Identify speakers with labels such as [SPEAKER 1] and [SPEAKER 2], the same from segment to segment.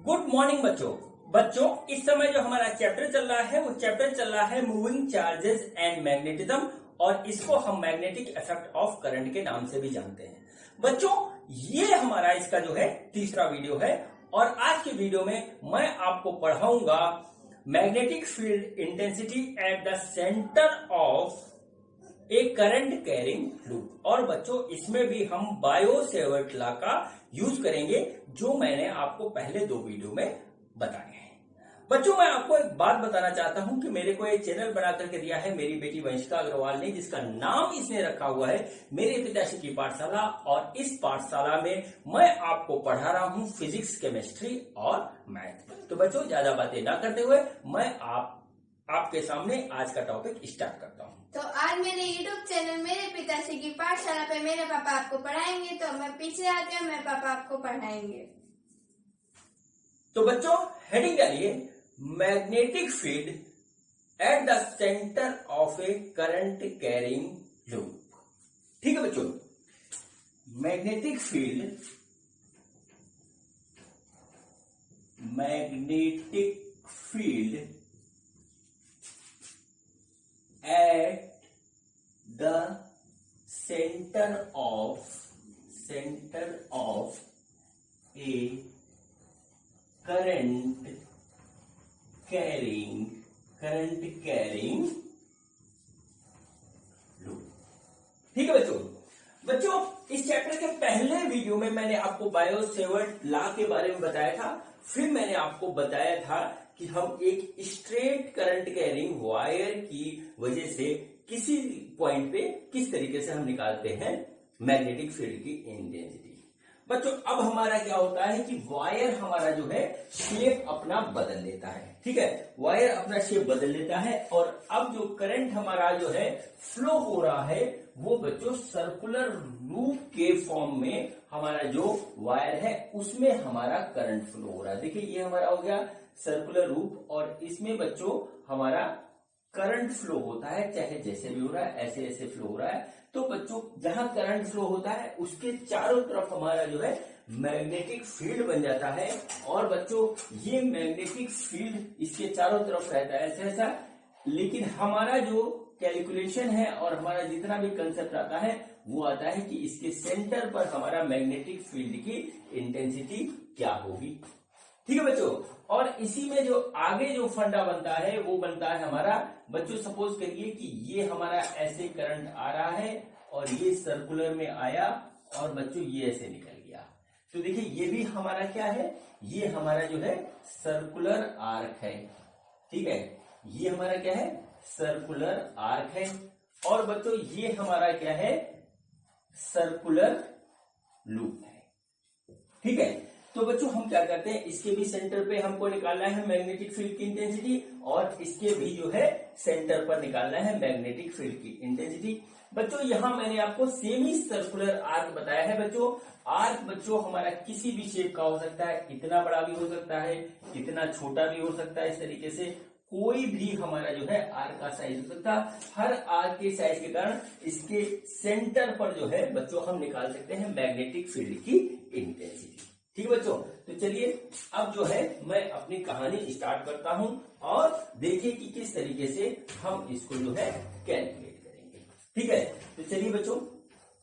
[SPEAKER 1] Good morning बच्चों इस समय जो हमारा चैप्टर चल रहा है वो चैप्टर चल रहा है मूविंग चार्जेस एंड मैग्नेटिज्म, और इसको हम मैग्नेटिक इफेक्ट ऑफ करंट के नाम से भी जानते हैं। बच्चों ये हमारा इसका जो है तीसरा वीडियो है, और आज के वीडियो में मैं आपको पढ़ाऊंगा magnetic field intensity eight the centre of A current carrying loop. और बच्चों इसमें भी हम बायो सेवर्ट लॉ का यूज करेंगे, जो मैंने आपको पहले दो वीडियो में बताए हैं। बच्चों मैं आपको एक बात बताना चाहता हूं कि मेरे को एक चैनल बना करके दिया है मेरी बेटी वंशिका अग्रवाल ने, जिसका नाम इसने रखा हुआ है मेरे पिताश्री की पाठशाला। और इस पाठशाला में मैं आपको पढ़ा रहा हूं फिजिक्स, केमिस्ट्री और मैथ। तो बच्चों ज्यादा बातें ना करते हुए मैं आपके सामने आज का टॉपिक स्टार्ट करता हूं।
[SPEAKER 2] तो आज मेरे यूट्यूब चैनल मेरे पिताश्री की पाठशाला पे मेरे पापा आपको पढ़ाएंगे, तो मैं पीछे आते हैं, मेरे पापा आपको पढ़ाएंगे।
[SPEAKER 1] तो बच्चों हेडिंग डालिए magnetic field at the centre of A current carrying loop. ठीक है बच्चों, magnetic field at the center of a current carrying loop। ठीक है बच्चों इस चैप्टर के पहले वीडियो में मैंने आपको बायो सेवर्ट लॉ के बारे में बताया था। फिर मैंने आपको बताया था कि हम एक स्ट्रेट करंट कैरिंग वायर की वजह से किसी पॉइंट पे किस तरीके से हम निकालते हैं मैग्नेटिक फील्ड की इंटेंसिटी। बच्चों अब हमारा क्या होता है कि वायर हमारा जो है शेप अपना बदल लेता है। ठीक है, वायर अपना शेप बदल लेता है, और अब जो करंट हमारा जो है फ्लो हो रहा है वो बच्चों सर्कुलर लूप के फॉर्म में हमारा जो वायर है उसमें हमारा करंट फ्लो हो रहा है। देखिए ये हमारा हो गया सर्कुलर लूप, और इसमें बच्चों हमारा करंट फ्लो होता है, चाहे जैसे भी हो रहा है ऐसे ऐसे फ्लो हो रहा है। तो बच्चों जहां करंट फ्लो होता है उसके चारों तरफ हमारा जो है मैग्नेटिक फील्ड बन जाता है। और बच्चों ये मैग्नेटिक फील्ड इसके चारों तरफ रहता है ऐसा ऐसा, लेकिन हमारा जो कैलकुलेशन है और हमारा जितना भी कंसेप्ट आता है वो आता है कि इसके सेंटर पर हमारा मैग्नेटिक फील्ड की इंटेंसिटी क्या होगी। ठीक है बच्चों, और इसी में जो आगे जो फंडा बनता है वो बनता है हमारा, बच्चों सपोज करिए कि ये हमारा ऐसे करंट आ रहा है और ये सर्कुलर में आया और बच्चों ये ऐसे निकल गया। तो देखिए ये भी हमारा क्या है, ये हमारा जो है सर्कुलर आर्क है। ठीक है, ये हमारा क्या है, सर्कुलर आर्क है। और बच्चों ये हमारा क्या है, सर्कुलर लूप है। ठीक है, तो बच्चों हम क्या करते हैं, इसके भी सेंटर पे हमको निकालना है मैग्नेटिक फील्ड की इंटेंसिटी, और इसके भी जो है सेंटर पर निकालना है मैग्नेटिक फील्ड की इंटेंसिटी। बच्चों यहां मैंने आपको सेमी सर्कुलर आर्क बताया है। बच्चों आर्क बच्चों हमारा किसी भी शेप का हो सकता है, इतना बड़ा भी हो सकता है, इतना छोटा भी हो सकता है। इस तरीके से कोई भी हमारा जो है आर्क का साइज हो सकता है। हर आर्क के साइज के कारण इसके सेंटर पर जो है बच्चों हम निकाल सकते हैं मैग्नेटिक फील्ड की इंटेंसिटी। ठीक है बच्चों, तो चलिए अब जो है मैं अपनी कहानी स्टार्ट करता हूं, और देखिए कि किस तरीके से हम इसको जो है कैलकुलेट करेंगे। ठीक है, तो चलिए बच्चों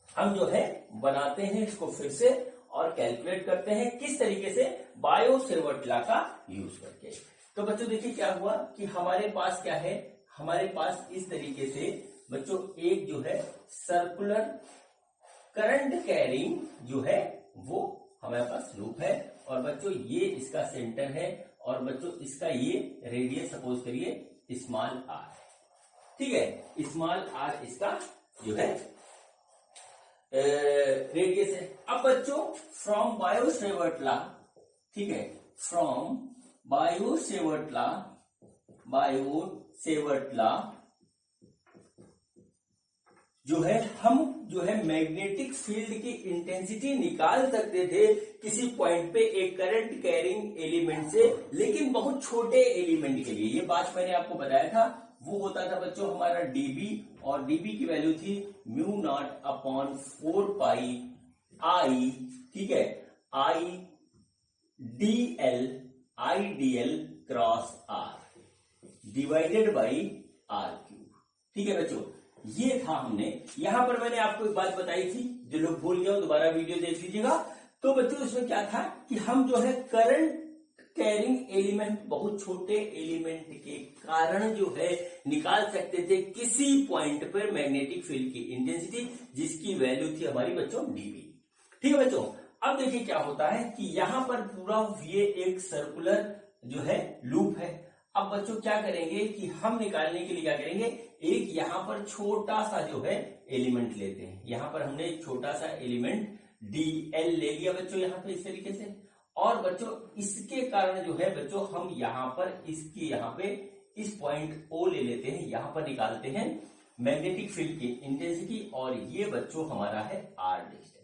[SPEAKER 1] हम जो है बनाते हैं इसको फिर से और कैलकुलेट करते हैं किस तरीके से बायो सेवर्ट लॉ का यूज करके। तो बच्चों देखिए क्या हुआ कि हमारे पास क्या है, हमारे पास इस तरीके से बच्चों एक जो है सर्कुलर करंट कैरिंग जो है वो हमारे पास लूप है, और बच्चों ये इसका सेंटर है, और बच्चों इसका ये रेडियस सपोज करिए स्मॉल आर है। ठीक है, स्मॉल आर इसका जो है रेडियस है। अब बच्चों फ्रॉम बायो सेवर्ट लॉ, ठीक है, फ्रॉम बायो सेवर्ट लॉ जो है हम जो है मैग्नेटिक फील्ड की इंटेंसिटी निकाल सकते थे किसी पॉइंट पे एक करंट कैरिंग एलिमेंट से, लेकिन बहुत छोटे एलिमेंट के लिए। ये बात मैंने आपको बताया था, वो होता था बच्चों हमारा डीबी, और डीबी की वैल्यू थी mu not upon 4 pi I, ठीक है, I D L I DL cross R divided by R cube. ठीक है बच्चों, ये था हमने। यहां पर मैंने आपको एक बात बताई थी, जो लोग भूल गए दोबारा वीडियो देख लीजिएगा। तो बच्चों इसमें क्या था कि हम जो है करंट कैरिंग एलिमेंट, बहुत छोटे एलिमेंट के कारण जो है निकाल सकते थे किसी पॉइंट पर मैग्नेटिक फील्ड की इंटेंसिटी, जिसकी वैल्यू थी हमारी बच्चों डीवी। ठीक है बच्चों, अब देखिए क्या होता है कि यहां पर पूरा ये एक सर्कुलर जो है लूप है। अब बच्चों क्या करेंगे कि हम निकालने के लिए क्या करेंगे, एक यहां पर छोटा सा जो है एलिमेंट लेते हैं। यहां पर हमने एक छोटा सा एलिमेंट डीएल ले लिया बच्चों यहां पे इस तरीके से। और बच्चों इसके कारण जो है बच्चों हम यहां पर इसकी यहां पे इस पॉइंट ओ ले लेते हैं, यहां पर निकालते हैं मैग्नेटिक फील्ड की इंटेंसिटी, और ये बच्चों हमारा है आर डिस्टेंस।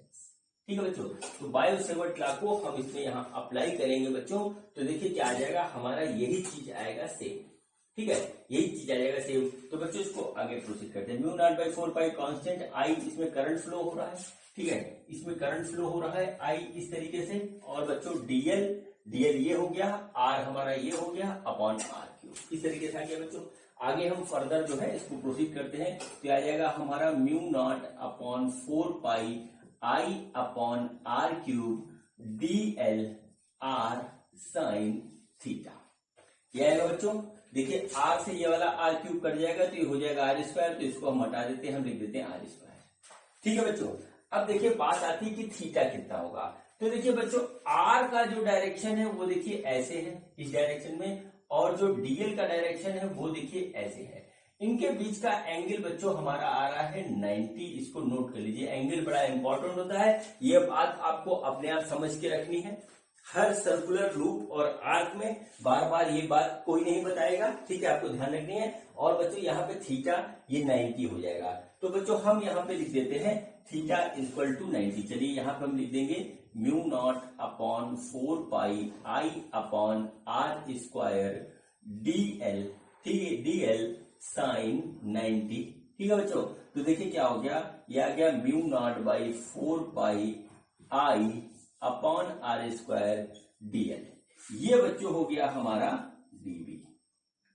[SPEAKER 1] ठीक है बच्चों, तो बायो सेवर्ट लॉ को हम इसमें यहां अप्लाई करेंगे बच्चों, तो देखिए क्या आ जाएगा हमारा, यही चीज आएगा सेम। ठीक है, यही चीज आ जाएगा सेम। तो बच्चों इसको आगे प्रोसीड करते हैं। Mu not by 4 pi constant I, इसमें करंट फ्लो हो रहा है। ठीक है, इसमें करंट फ्लो हो रहा है आई इस तरीके से, और बच्चों डीएल ये हो गया, आर हमारा ये हो गया अपॉन आर क्यूब, इस तरीके से आ गया बच्चों। आगे हम फर्दर जो है इसको प्रोसीड करते हैं, तो आ जाएगा हमारा mu not upon 4 pi I upon R cube DL R sine theta. यह आएगा बच्चों। देखिए आर से ये वाला आर क्यूब कट जाएगा तो ये हो जाएगा आर स्क्वायर, तो इसको हम हटा देते हैं, हम लिख देते हैं आर स्क्वायर। ठीक है बच्चों, अब देखिए बात आती है कि थीटा कितना होगा। तो देखिए बच्चों आर का जो डायरेक्शन है वो देखिए ऐसे है इस डायरेक्शन में, और जो डीएल का डायरेक्शन है वो देखिए ऐसे है। इनके बीच का एंगल बच्चों हमारा आ रहा है 90। इसको नोट कर लीजिए, एंगल बड़ा इंपॉर्टेंट होता है, ये बात आपको अपने आप समझ के रखनी है। हर सर्कुलर लूप और आर्क में बार बार ये बात कोई नहीं बताएगा। ठीक है, आपको ध्यान रखनी है। और बच्चों यहाँ पे थीटा ये 90 हो जाएगा, तो बच्चों हम यहाँ पे लिख देते हैं थीटा इक्वल टू 90। चलिए यहाँ पे हम लिख देंगे mu not upon 4 pi I upon R square DL. ठीक है, डीएल साइन 90। ठीक है बच्चों, तो देखिए क्या हो गया, ये आ गया mu not by 4 pi I upon R square DL. ये बच्चों हो गया हमारा डीबी।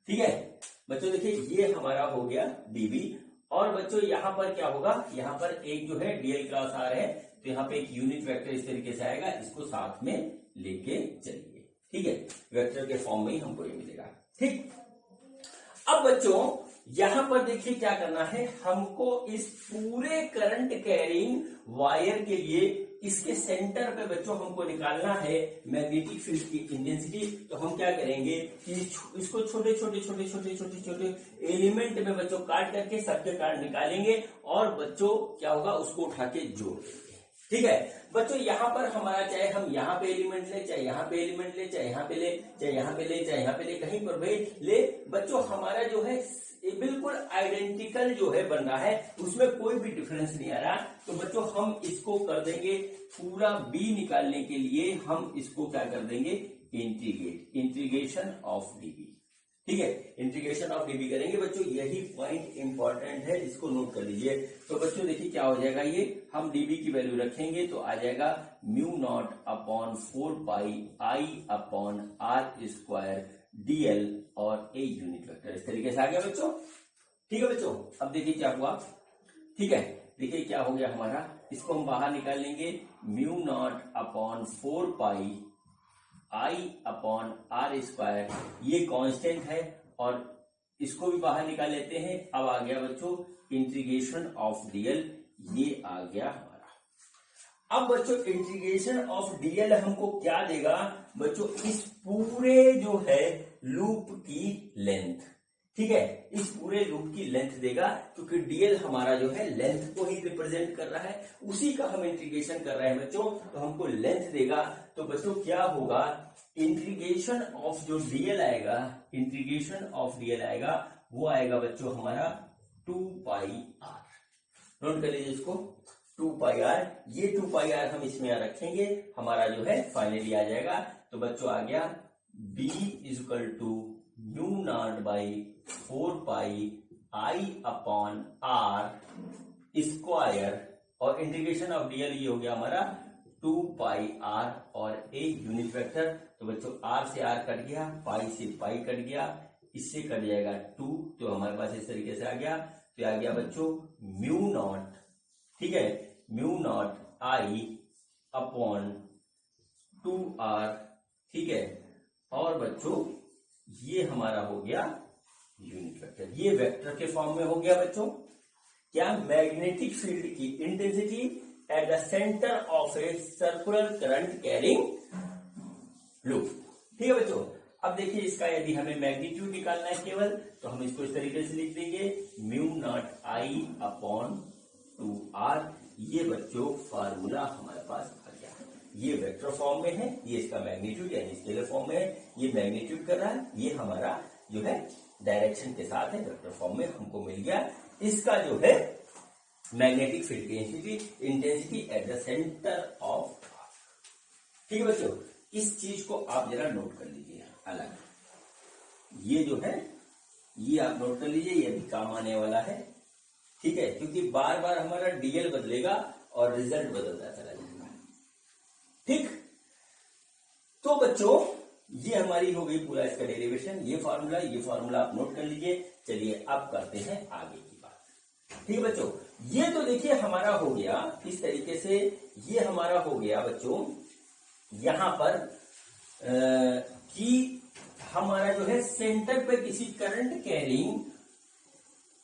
[SPEAKER 1] ठीक है बच्चों, देखिए ये हमारा हो गया डीबी। और बच्चों यहां पर क्या होगा, यहां पर एक जो है डीएल क्रॉस आर है, तो यहां पे एक यूनिट वेक्टर इस तरीके से आएगा, इसको साथ में लेके चलिए। ठीक है, वेक्टर के फॉर्म में ही हमको ये मिलेगा। ठीक, अब बच्चों यहां पर देखिए क्या करना है, हमको इस पूरे करंट कैरिंग वायर के लिए इसके सेंटर पे बच्चों हमको निकालना है मैग्नेटिक फील्ड की इंटेंसिटी। तो हम क्या करेंगे कि इसको छोटे छोटे छोटे छोटे छोटे छोटे एलिमेंट में बच्चों काट करके सबके काट निकालेंगे, और बच्चों क्या होगा उसको उठा के जोड़ देंगे। ठीक है बच्चों, यहां पर हमारा चाहे हम यहाँ पे एलिमेंट ले, चाहे यहाँ पे एलिमेंट ले, चाहे यहाँ पे ले, चाहे यहाँ पे ले, चाहे यहाँ पे ले, कहीं पर भी ले बच्चों, हमारा जो है बिल्कुल आइडेंटिकल जो है बन रहा है, उसमें कोई भी डिफरेंस नहीं आ रहा। तो बच्चों हम इसको कर देंगे पूरा बी निकालने के लिए, हम इसको क्या कर देंगे इंटीग्रेशन ऑफ डीबी। ठीक है, इंटीग्रेशन ऑफ डीबी करेंगे बच्चों, यही पॉइंट इंपॉर्टेंट है, इसको नोट कर लीजिए। तो बच्चों देखिए क्या हो जाएगा, ये हम डीबी की वैल्यू रखेंगे तो आ जाएगा mu not upon 4 pi I upon R square DL और ए यूनिट वेक्टर, इस तरीके से आ गया बच्चों। ठीक है बच्चों, अब देखिए क्या हुआ। ठीक है, देखिए क्या हो गया हमारा, इसको हम बाहर निकाल लेंगे mu not upon 4 pi I upon R square, ये कांस्टेंट है, और इसको भी बाहर निकाल लेते हैं। अब आ गया बच्चों इंटीग्रेशन ऑफ डीएल, ये आ गया हमारा। अब बच्चों इंटीग्रेशन ऑफ डीएल हमको क्या देगा बच्चों, इस पूरे जो है लूप की लेंथ। ठीक है, इस पूरे लूप की लेंथ देगा, क्योंकि डीएल हमारा जो है लेंथ को ही रिप्रेजेंट कर रहा है, उसी का हम इंटीग्रेशन कर रहे हैं बच्चों, तो हमको लेंथ देगा। तो बच्चों क्या होगा, इंटीग्रेशन ऑफ जो डीएल आएगा, इंटीग्रेशन ऑफ डीएल आएगा, वो आएगा बच्चों हमारा 2 पाई आर। नोट कर लीजिए इसको, 2 पाई आर। ये 2 पाई आर हम इसमें रखेंगे, हमारा जो है फाइनली आ जाएगा। तो बच्चों आ गया b equal to mu not by 4 pi I upon R square, और इंटीग्रेशन ऑफ डीएल ये हो गया हमारा 2 पाई आर और ए यूनिट वेक्टर। तो बच्चों आर से आर कट गया, पाई से पाई कट गया, इससे कट जाएगा 2, तो हमारे पास इस तरीके से आ गया। तो आ गया बच्चों म्यू नॉट, ठीक है, mu not I upon 2r, ठीक है। और बच्चों ये हमारा हो गया यूनिट वेक्टर, ये वेक्टर के फॉर्म में हो गया बच्चों। क्या? मैग्नेटिक फील्ड की intensity at the centre of a circular current carrying loop, ठीक है बच्चों। अब देखिए इसका यदि हमें मैग्नीट्यूड निकालना है केवल, तो हम इसको इस तरीके से लिख देंगे mu not I upon 2r। ये बच्चों फार्मूला हमारे पास आ गया। ये वेक्टर फॉर्म में है, ये इसका मैग्नीट्यूड यानी स्केलर फॉर्म में है, ये मैग्नीट्यूड कर रहा है, ये हमारा जो है डायरेक्शन के साथ है, वेक्टर फॉर्म में हमको मिल गया। इसका जो है मैग्नेटिक फील्ड की intensity at the centre of, ठीक है बच्चों। इस चीज को आप जरा नोट कर लीजिए अलग, ये जो है ये आप नोट कर लीजिए, ये भी काम आने वाला है, ठीक है, क्योंकि बार बार हमारा डीएल बदलेगा और रिजल्ट बदलता चला जाएगा, ठीक। तो बच्चों ये हमारी हो गई पूरा इसका डेरिवेशन, ये फार्मूला आप नोट कर लीजिए। चलिए अब करते हैं आगे की बात, ठीक है बच्चों। ये तो देखिए हमारा हो गया इस तरीके से, ये हमारा हो गया बच्चों यहां पर कि हमारा जो है सेंटर पे किसी करंट कैरिंग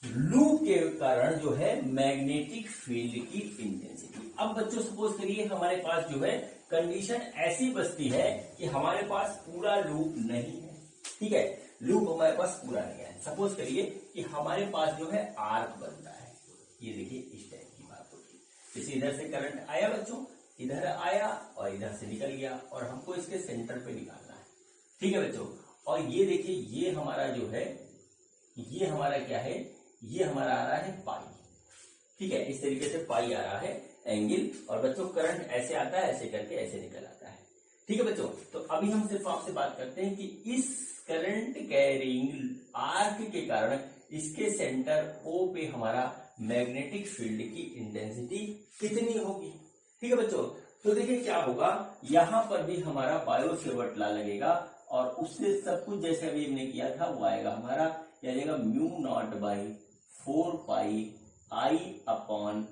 [SPEAKER 1] लूप के कारण जो है मैग्नेटिक फील्ड की इंटेंसिटी। अब बच्चों सपोज करिए हमारे पास जो है कंडीशन ऐसी बचती है कि हमारे पास पूरा लूप नहीं है, ठीक है, लूप हमारे पास पूरा नहीं है। सपोज करिए कि हमारे पास जो है आर्क बनता है, ये देखिए इस टाइप की बात होगी। जैसे इधर से करंट आया बच्चों, इधर आया और इधर से निकल गया, और हमको इसके सेंटर पे निकालना है, ठीक है बच्चों। और ये देखिए ये हमारा जो है, ये हमारा क्या है, ये हमारा आ रहा है पाई, ठीक है, इस तरीके से पाई आ रहा है एंगल। और बच्चों करंट ऐसे आता है, ऐसे करके ऐसे निकल आता है, ठीक है बच्चों। तो अभी हम सिर्फ आपसे बात करते हैं कि इस करंट कैरिंग आर्क के कारण इसके सेंटर ओ पे हमारा मैग्नेटिक फील्ड की इंटेंसिटी कितनी होगी, ठीक है बच्चों। तो देखिए क्या होगा, यहां पर भी हमारा बायो सेवर्ट लॉ लगेगा, और उससे सब कुछ जैसे अभी हमने किया था वो आएगा हमारा, क्या आएगा mu not by 4 pi I upon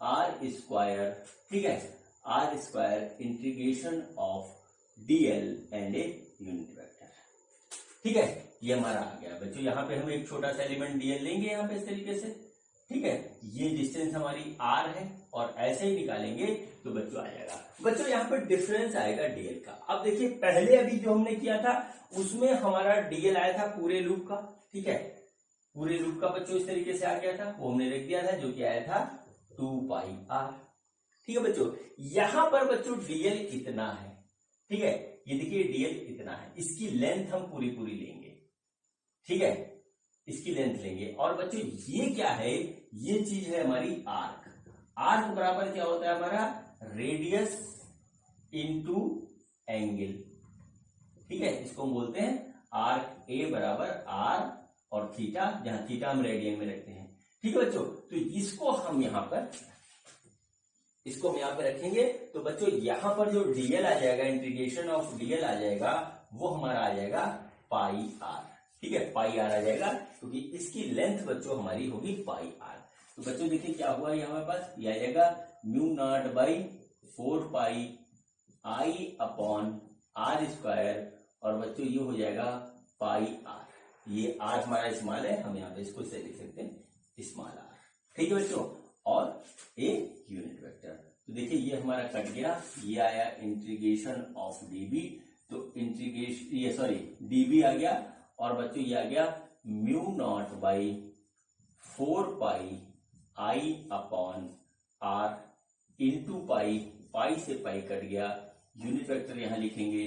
[SPEAKER 1] R square, ठीक है, R square integration of DL and a unit vector, ठीक है। ये हमारा आ गया बच्चों। यहाँ पे हम एक छोटा सा एलिमेंट डीएल लेंगे यहाँ पे इस तरीके से, ठीक है, ये डिस्टेंस हमारी आर है, और ऐसे ही निकालेंगे तो बच्चों आ जाएगा। बच्चों यहाँ पे डिफरेंस आएगा डीएल का। अब देखिए पहले अभी जो हमने किया था उसमें हमारा डीएल आया था पूरे लूप का, ठीक है, पूरे लूप का बच्चों इस तरीके से आ गया था, वो हमने लिख दिया था, जो कि आया था 2 पाई आर, ठीक है बच्चों। यहां पर बच्चों डीएल इतना है, ठीक है, ये देखिए डीएल इतना है, इसकी लेंथ हम पूरी लेंगे, ठीक है, इसकी लेंथ लेंगे। और बच्चों ये क्या है, ये चीज है हमारी आर्क। आर्क बराबर क्या होता है हमारा, रेडियस इनटू एंगल, ठीक है, इसको हम बोलते हैं आर्क ए बराबर आर और थीटा, जहां थीटा हम रेडियन में रखते हैं, ठीक है बच्चों। तो इसको हम यहां पर रखेंगे, तो बच्चों यहां पर जो डीएल आ जाएगा, इंटीग्रेशन ऑफ डीएल आ जाएगा, वो हमारा आ जाएगा पाई आर, ठीक है, पाई आर आ जाएगा, क्योंकि इसकी लेंथ बच्चों हमारी होगी पाई आर। तो बच्चों देखिए क्या हुआ, ये हमारे पास ये आ जाएगा mu not by 4 pi I upon R square, और बच्चों ये हो जाएगा पाई आर। ये आर हमारा स्मॉल है, हम यहाँ पे इसको से लिख सकते हैं स्मॉल आर, ठीक है बच्चों, और ए यूनिट वेक्टर। तो देखिए ये हमारा कट गया, ये आया इंटीग्रेशन ऑफ डीबी, तो इंटीग्रेशन ये सॉरी डीबी आ गया, और बच्चों ये आ गया mu not by 4 pi I upon R into pi, pi से पाई कट गया, यूनिट वेक्टर यहां लिखेंगे,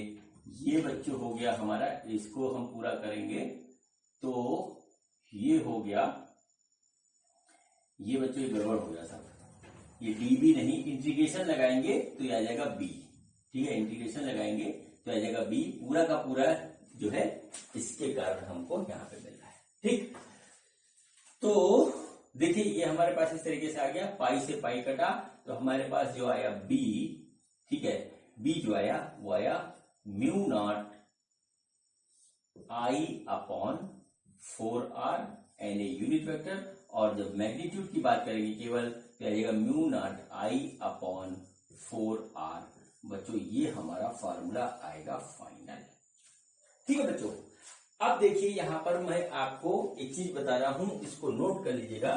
[SPEAKER 1] ये बच्चों हो गया हमारा, इसको हम पूरा करेंगे तो ये हो गया, ये बच्चों ये गड़बड़ हो गया सब, ये डीबी नहीं, इंटीग्रेशन लगाएंगे तो ये आ जाएगा बी, ठीक है, इंटीग्रेशन लगाएंगे तो आ जाएगा बी, पूरा का पूरा जो है इसके कारण हमको यहाँ पे मिल रहा है, ठीक। तो देखिए ये हमारे पास इस तरीके से आ गया, पाई से पाई कटा, तो हमारे पास जो आया बी, ठीक है, बी जो आया वो आया mu not I upon 4r and a unit vector, और जब मैग्नीट्यूड की बात करेंगे केवल तो आ जाएगा mu not I upon 4r। बच्चों ये हमारा फॉर्मूला आएगा फाइनल। ठीक है बच्चों, अब देखिए यहां पर मैं आपको एक चीज बता रहा हूं, इसको नोट कर लीजिएगा,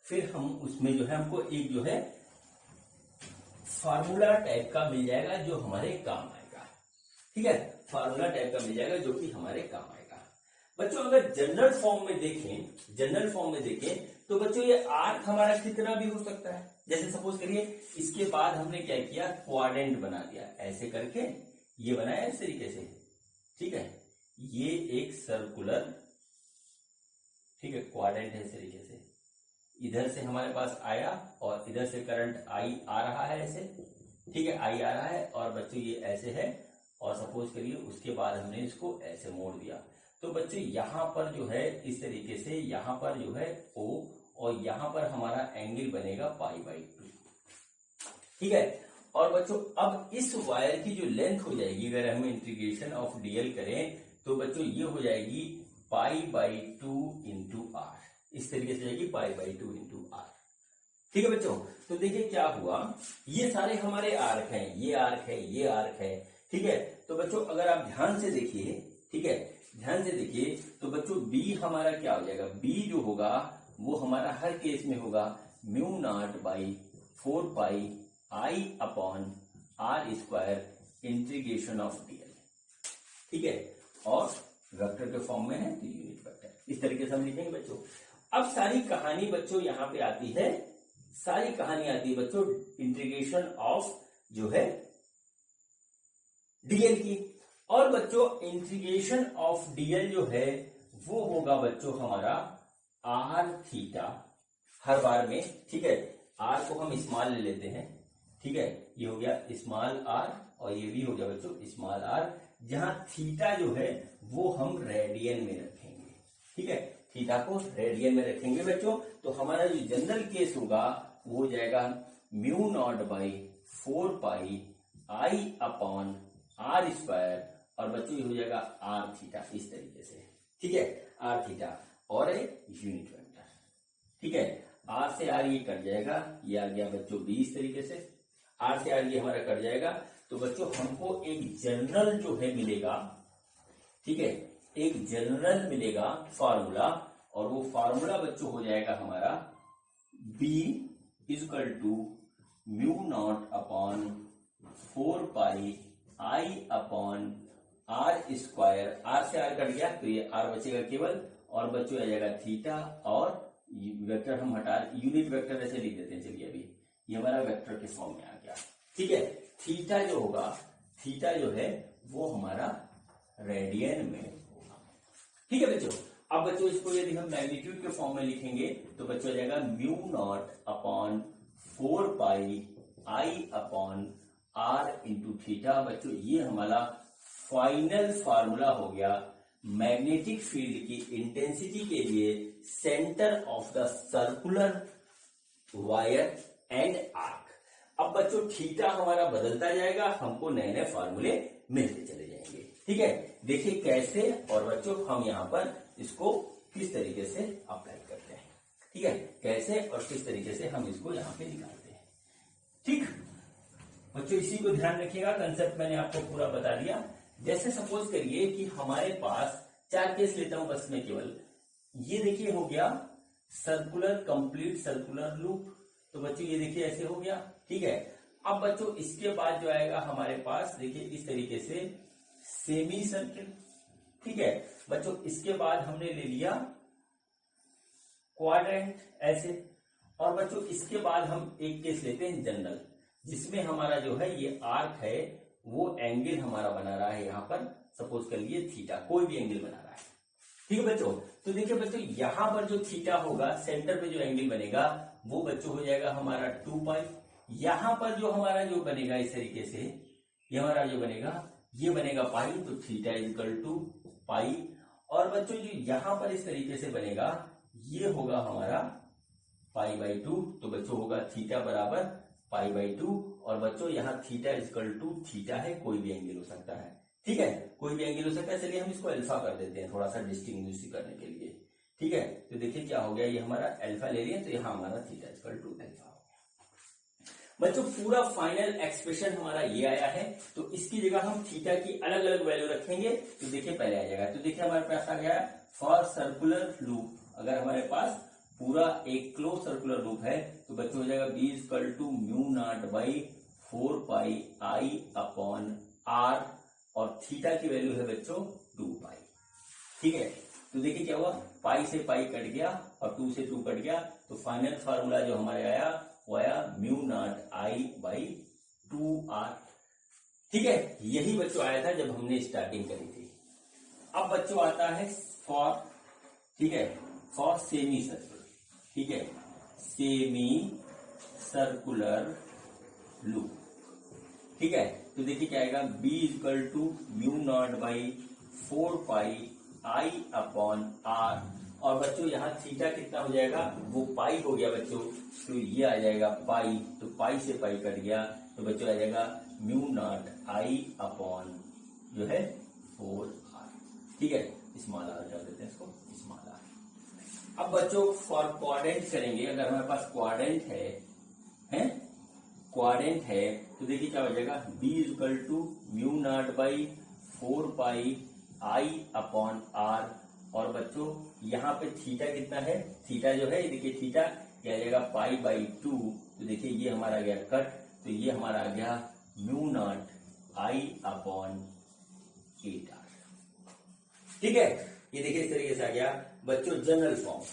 [SPEAKER 1] फिर हम उसमें जो है हमको एक जो है फार्मूला टाइप का मिल जाएगा जो हमारे काम आएगा। ठीक है, फार्मूला टाइप का मिल जाएगा जो कि हमारे काम आएगा। बच्चों अगर जनरल फॉर्म में देखें तो बच्चों ये आर्क हमारा कितना भी हो सकता है। जैसे सपोज करिए इसके बाद हमने क्या किया, क्वाड्रेंट बना दिया, ऐसे करके ये बनाया इस तरीके से। ठीक है, ये एक सर्कुलर, ठीक है, क्वाड्रेंट है इस तरीके से। इधर से हमारे पास आया और इधर से करंट आई आ रहा है ऐसे। ठीक है, आई आ रहा है और बच्चों ये ऐसे है, और सपोज करिए उसके बाद हमने इसको ऐसे मोड़ दिया। तो बच्चों यहां पर जो है इस तरीके से, यहां पर जो है O और यहां पर हमारा एंगल बनेगा π/2। ठीक है, और बच्चों अब इस वायर की जो लेंथ हो जाएगी, अगर हम इंटीग्रेशन ऑफ डीएल करें तो बच्चों ये हो जाएगी π/2 इंटू r। इस तरीके से जाएगी π/2 इंटू r। ठीक है बच्चों, तो देखिए क्या हुआ, ये सारे हमारे आर्क हैं, ये आर्क है, ये आर्क है। ठीक है, तो बच्चों अगर आप ध्यान से देखिए, ठीक है, ध्यान से देखिए तो बच्चों b हमारा क्या हो जाएगा, b जो होगा वो हमारा हर केस में होगा mu naught by 4 pi I upon r square integration of DL. ठीक है, और वेक्टर के फॉर्म में है तो यूनिट वेक्टर, इस तरीके से हम लिखेंगे बच्चों। अब सारी कहानी बच्चों यहाँ पे आती है, सारी कहानी आती है बच्चों इंटीग्रेशन ऑफ जो है डीएल की। और बच्चों इंटीग्रेशन ऑफ डीएल जो है वो होगा बच्चों हमारा आर थीटा हर बार में। ठीक है, आर को हम स्मॉल ले लेते हैं। ठीक है, ये हो गया स्मॉल आर और ये भी हो गया बच्चों स्मॉल आर, जहां थीटा जो है वो हम रेडियन में रखेंगे। ठीक है, थीटा को रेडियन में रखेंगे बच्चों। तो हमारा जो जनरल केस होगा वो हो जाएगा mu not by 4 pi I upon R square, और बच्चों ये हो जाएगा आर थीटा इस तरीके से। ठीक है, आर थीटा और एक यूनिट वेक्टर। ठीक है, आर से आर ये कट जाएगा, ये आ गया बच्चों बी इस तरीके से, आर से आर ये हमारा कट जाएगा। तो बच्चों हमको एक जनरल जो है मिलेगा। ठीक है, एक जनरल मिलेगा फार्मूला, और वो फार्मूला बच्चों हो जाएगा हमारा b equal to mu not upon 4 pi I upon R square. R से आर कट गया तो ये आर बचेगा केवल, और बच्चों आ जाएगा थीटा, और वेक्टर हम हटा, यूनिट वेक्टर ऐसे लिख देते हैं। चलिए अभी ये हमारा वेक्टर के फॉर्म में आ गया। ठीक है, थीटा जो होगा, थीटा जो है वो हमारा रेडियन में होगा। ठीक है बच्चों, अब बच्चों इसको यदि हम मैग्नीट्यूड के फॉर्म में लिखेंगे तो बच्चों आ जाएगा mu not upon 4 pi I upon R into theta. बच्चों ये हमारा फाइनल फार्मूला हो गया मैग्नेटिक फील्ड की इंटेंसिटी के लिए centre of the circular wire and arc. अब बच्चों थीटा हमारा बदलता जाएगा, हमको नए नए फार्मूले मिलते चले जाएंगे। ठीक है, देखिए कैसे, और बच्चों हम यहाँ पर इसको किस तरीके से अप्लाई करते हैं। ठीक है, कैसे और किस तरीके से हम इसको यहाँ पे निकालते हैं। ठीक बच्चों, इसी को ध्यान रखिएगा, कंसेप्ट मैंने आपको पूरा बता दिया। जैसे सपोज करिए कि हमारे पास 4 केस लेता हूं बस में केवल, ये देखिए हो गया सर्कुलर, कंप्लीट सर्कुलर लूप। तो बच्चों ये देखिए ऐसे हो गया। ठीक है, अब बच्चों इसके बाद जो आएगा हमारे पास देखिए इस तरीके से सेमी सर्किल। ठीक है बच्चों, इसके बाद हमने ले लिया क्वाड्रेंट ऐसे, और बच्चों इसके बाद हम एक केस लेते हैं जनरल, जिसमें हमारा जो है ये आर्क है वो एंगल हमारा बना रहा है, यहाँ पर सपोज कर लिए थीटा, कोई भी एंगल बना रहा है। ठीक है बच्चों, तो देखिए बच्चों यहां पर जो थीटा होगा, सेंटर पे जो एंगल बनेगा वो बच्चों हो जाएगा हमारा 2 पाई। यहां पर जो हमारा जो बनेगा इस तरीके से, ये हमारा जो बनेगा ये बनेगा पाई, तो थीटा इक्वल टू पाई। और बच्चों जो यहां पर इस तरीके से बनेगा ये होगा हमारा π/2, तो बच्चों होगा थीटा बराबर π/2। और बच्चों यहाँ थीटा इक्वल टू थीटा है, कोई भी एंगल हो सकता है, ठीक है, कोई भी एंगल हो सकता है। चलिए हम इसको अल्फा कर देते हैं थोड़ा सा डिस्टिंग्विश करने के लिए। ठीक है, तो देखिए क्या हो गया, ये हमारा अल्फा ले लिया, तो यहाँ हमारा थीटा इक्वल टू अल्फा हो गया। बच्चों पूरा फाइनल एक्सप्रेशन हमारा ये आया है, तो इसकी जगह हम थीटा की अलग अलग वैल्यू रखेंगे, तो देखिए पहले आ जाएगा। तो देखिए हमारे पास आ गया फॉर सर्कुलर लूप, अगर हमारे पास पूरा एक क्लोज सर्कुलर लूप है तो बच्चों हो जाएगा B equal to mu not by 4 pi I upon R, और थीटा की वैल्यू है बच्चों 2 पाई। ठीक है, तो देखिए क्या हुआ, पाई से पाई कट गया और 2 से 2 कट गया, तो फाइनल फार्मूला जो हमारे आया वो आया mu not I by 2r। ठीक है, यही बच्चों आया था जब हमने स्टार्टिंग करी थी। अब बच्चों आता है फॉर, ठीक है, फॉर सेमी सर्कुलर। ठीक है, सेमी सर्कुलर लूप। ठीक है, तो देखिए क्या आएगा, b equal to mu not by 4 pi I upon R, और बच्चों यहाँ थीटा कितना हो जाएगा, वो पाई हो गया बच्चों, तो ये आ जाएगा पाई, तो पाई से पाई कट गया, तो बच्चों आ जाएगा म्यू नॉट आई अपॉन जो है 4r। ठीक है, स्मॉल आर कर देते हैं इसको, स्मॉल आर। अब बच्चों फॉर क्वाड्रेंट करेंगे, अगर हमारे पास क्वाड्रेंट है क्वाड्रेंट है, तो देखिए क्या हो जाएगा, b equal to mu not by 4 pi I upon R, और बच्चों यहाँ पे थीटा कितना है, थीटा जो है देखिए थीटा क्या आ जाएगा पाई बाई 2, तो देखिए ये हमारा आ गया कट, तो ये हमारा आ गया mu not I upon 8r। ठीक है, ये देखिए इस तरीके से आ गया बच्चों जनरल फॉर्म।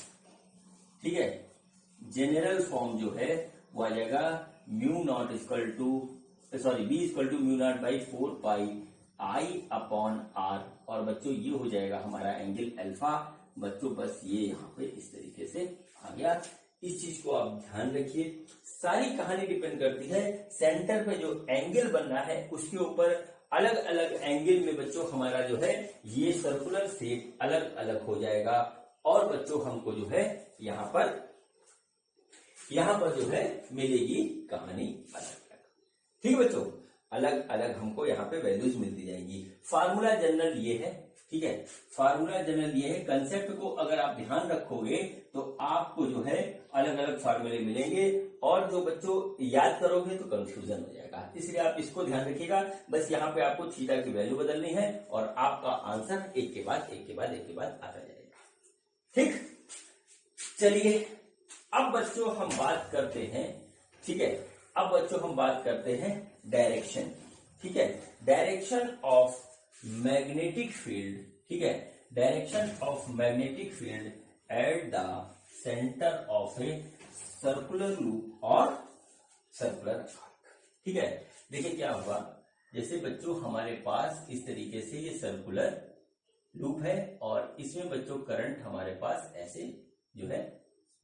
[SPEAKER 1] ठीक है, जनरल फॉर्म जो है वो आ जाएगा mu naught equal to B equal to mu not by 4 pi I upon R, और बच्चों ये हो जाएगा हमारा एंगल अल्फा। बच्चों बस ये यहाँ पे इस तरीके से आ गया, इस चीज को आप ध्यान रखिए। सारी कहानी डिपेंड करती है सेंटर पे जो एंगल बन रहा है उसके ऊपर, अलग अलग एंगल में बच्चों हमारा जो है ये सर्कुलर शेप अलग अलग हो जाएगा, और बच्चों हमको जो है यहाँ पर जो है मिलेगी कहानी अलग अलग। ठीक है बच्चों, अलग अलग हमको यहाँ पे वैल्यूज मिलती जाएंगी। फार्मूला जनरल ये है। ठीक है, फार्मूला जनरल ये है, कंसेप्ट को अगर आप ध्यान रखोगे तो आपको जो है अलग अलग फार्मूले मिलेंगे, और जो बच्चों याद करोगे तो कंफ्यूजन हो जाएगा, इसलिए आप इसको ध्यान रखिएगा। बस यहाँ पे आपको थीटा की वैल्यू बदलनी है और आपका आंसर एक के बाद आता जाएगा। ठीक, चलिए अब बच्चों हम बात करते हैं, ठीक है, अब बच्चों हम बात करते हैं डायरेक्शन। ठीक है, डायरेक्शन ऑफ मैग्नेटिक फील्ड। ठीक है, direction of magnetic field at the centre of a circular loop और सर्कुलर आर्क। ठीक है, देखिए क्या होगा, जैसे बच्चों हमारे पास इस तरीके से ये सर्कुलर लूप है और इसमें बच्चों करंट हमारे पास ऐसे जो है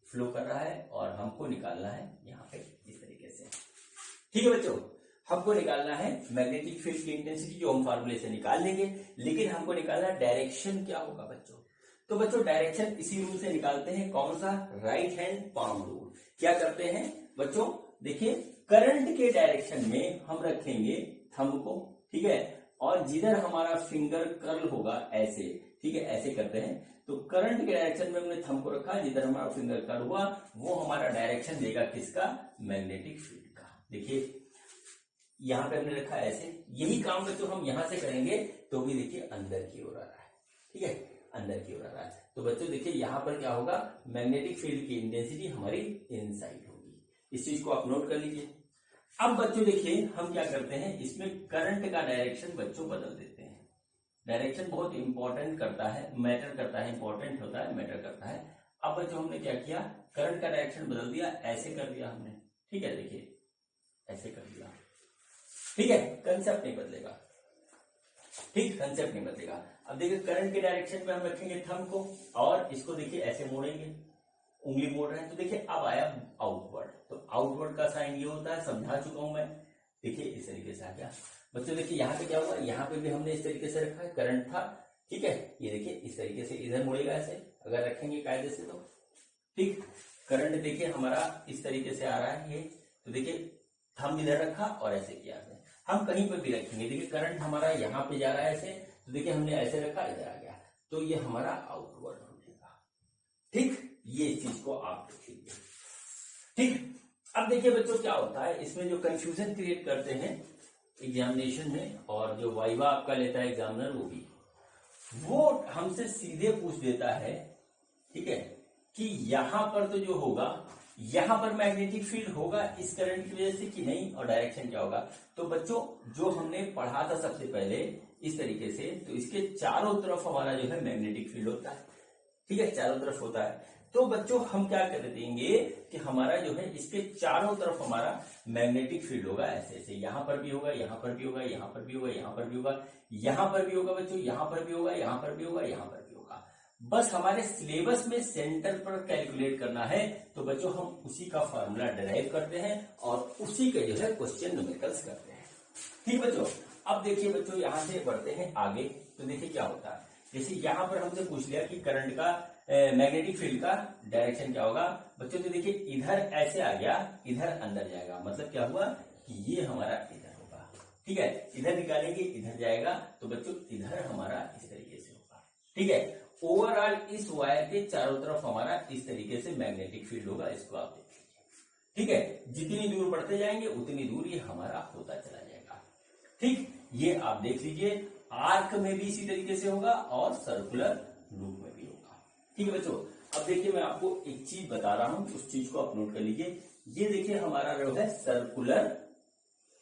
[SPEAKER 1] फ्लो कर रहा है, और हमको निकालना है यहाँ पे इस तरीके से। ठीक है बच्चों, हमको निकालना है मैग्नेटिक फील्ड की इंटेंसिटी, जो हम फार्मूले से निकाल लेंगे, लेकिन हमको निकालना डायरेक्शन क्या होगा बच्चों। तो बच्चों डायरेक्शन इसी रूल से निकालते हैं, कौन सा, राइट हैंड पाम रूल। क्या करते हैं बच्चों, देखिए करंट के डायरेक्शन में हम रखेंगे थंब को, ठीक है, और जिधर हमारा फिंगर कर्ल होगा ऐसे, ठीक है, ऐसे करते हैं, तो करंट के डायरेक्शन में हमने थंब को रखा, जिधर हमारा फिंगर कर्ल हुआ वो हमारा डायरेक्शन देगा किसका, मैग्नेटिक फील्ड का। देखिए यहां पे हमने रखा ऐसे, यही काम बच्चों हम यहां से करेंगे तो भी देखिए अंदर की ओर आ रहा है। ठीक है, अंदर की ओर आ रहा है, तो बच्चों देखिए यहां पर क्या होगा, मैग्नेटिक फील्ड की इंटेंसिटी हमारी इनसाइड होगी। इस चीज को आप नोट कर लीजिए। अब बच्चों देखिए हम क्या करते हैं, इसमें करंट का डायरेक्शन बच्चों बदल देते हैं। डायरेक्शन बहुत इंपॉर्टेंट करता है, मैटर करता है, इंपॉर्टेंट होता है, मैटर करता है। अब बच्चों हमने क्या किया, करंट का डायरेक्शन बदल दिया, ऐसे कर दिया हमने। ठीक है, देखिए ऐसे कर दिया। ठीक है, कंसेप्ट नहीं बदलेगा। ठीक, कंसेप्ट नहीं बदलेगा। अब देखिए करंट के डायरेक्शन में हम रखेंगे थंब को, और इसको देखिए ऐसे मोड़ेंगे, उंगली मोड़ रहे हैं, तो देखिए अब आया आउटवर्ड, तो आउटवर्ड का साइन ये होता है, समझा चुका हूं मैं। देखिए इस तरीके से आ गया बच्चों। देखिए यहाँ पे क्या हुआ, यहाँ पे भी हमने इस तरीके से रखा है, करंट था, ठीक है, ये देखिए इस तरीके से इधर मुड़ेगा ऐसे, अगर रखेंगे कायदे से तो। ठीक, करंट देखिए हमारा इस तरीके से आ रहा है ये, तो देखिए थंब इधर रखा और ऐसे किया है। हम कहीं पर भी रखेंगे, देखिए करंट हमारा यहाँ पे जा रहा है ऐसे, तो देखिए हमने ऐसे रखा, इधर आ गया, तो ये हमारा आउटवर्ड हो जाएगा। ठीक, ये चीज को आप देखिए। ठीक, अब देखिए बच्चों क्या होता है, इसमें जो कंफ्यूजन क्रिएट करते हैं एग्जामिनेशन में, और जो वाइवा आपका लेता है एग्जामिनर, वो हमसे सीधे पूछ देता है, ठीक है, कि यहां पर तो जो होगा, यहां पर मैग्नेटिक फील्ड होगा इस करंट की वजह से कि नहीं, और डायरेक्शन क्या होगा। तो बच्चों जो हमने पढ़ा था सबसे पहले इस तरीके से, तो इसके चारों तरफ हमारा जो है मैग्नेटिक फील्ड होता है, ठीक है, चारों तरफ होता है। तो बच्चों हम क्या कर देंगे कि हमारा जो है इसके चारों तरफ हमारा मैग्नेटिक फील्ड होगा, ऐसे ऐसे, यहां पर भी होगा, यहां पर भी होगा, यहां पर भी होगा, यहां पर भी होगा, यहां पर भी होगा बच्चों, यहां पर भी होगा, यहां पर भी होगा, यहां पर भी होगा। बस हमारे सिलेबस में सेंटर पर कैलकुलेट करना है, तो बच्चों हम उसी का फॉर्मूला डिराइव करते हैं और उसी के जो है क्वेश्चन न्यूमेरिकल्स करते हैं। ठीक बच्चों, अब देखिए बच्चों यहां से बढ़ते हैं आगे, तो देखिए क्या होता है, जैसे यहां पर हमसे पूछ लिया कि करंट का मैग्नेटिक फील्ड का डायरेक्शन क्या होगा बच्चों, तो देखिए इधर ऐसे आ गया, इधर अंदर जाएगा, मतलब क्या हुआ कि ये हमारा इधर होगा, ठीक है, इधर निकालेंगे इधर जाएगा, तो बच्चों इधर हमारा इस तरीके से होगा, ठीक है। ओवरऑल इस वायर के चारों तरफ हमारा इस तरीके से मैग्नेटिक फील्ड होगा, इसको आप देख लीजिए, ठीक है। जितनी दूर बढ़ते जाएंगे उतनी दूर ये हमारा होता चला जाएगा, ठीक, ये आप देख लीजिए। आर्क में भी इसी तरीके से होगा और सर्कुलर लूप में भी होगा, ठीक है बच्चों। अब देखिए मैं आपको एक चीज बता रहा हूं, उस चीज को आप नोट कर लीजिए। ये देखिए हमारा जो है सर्कुलर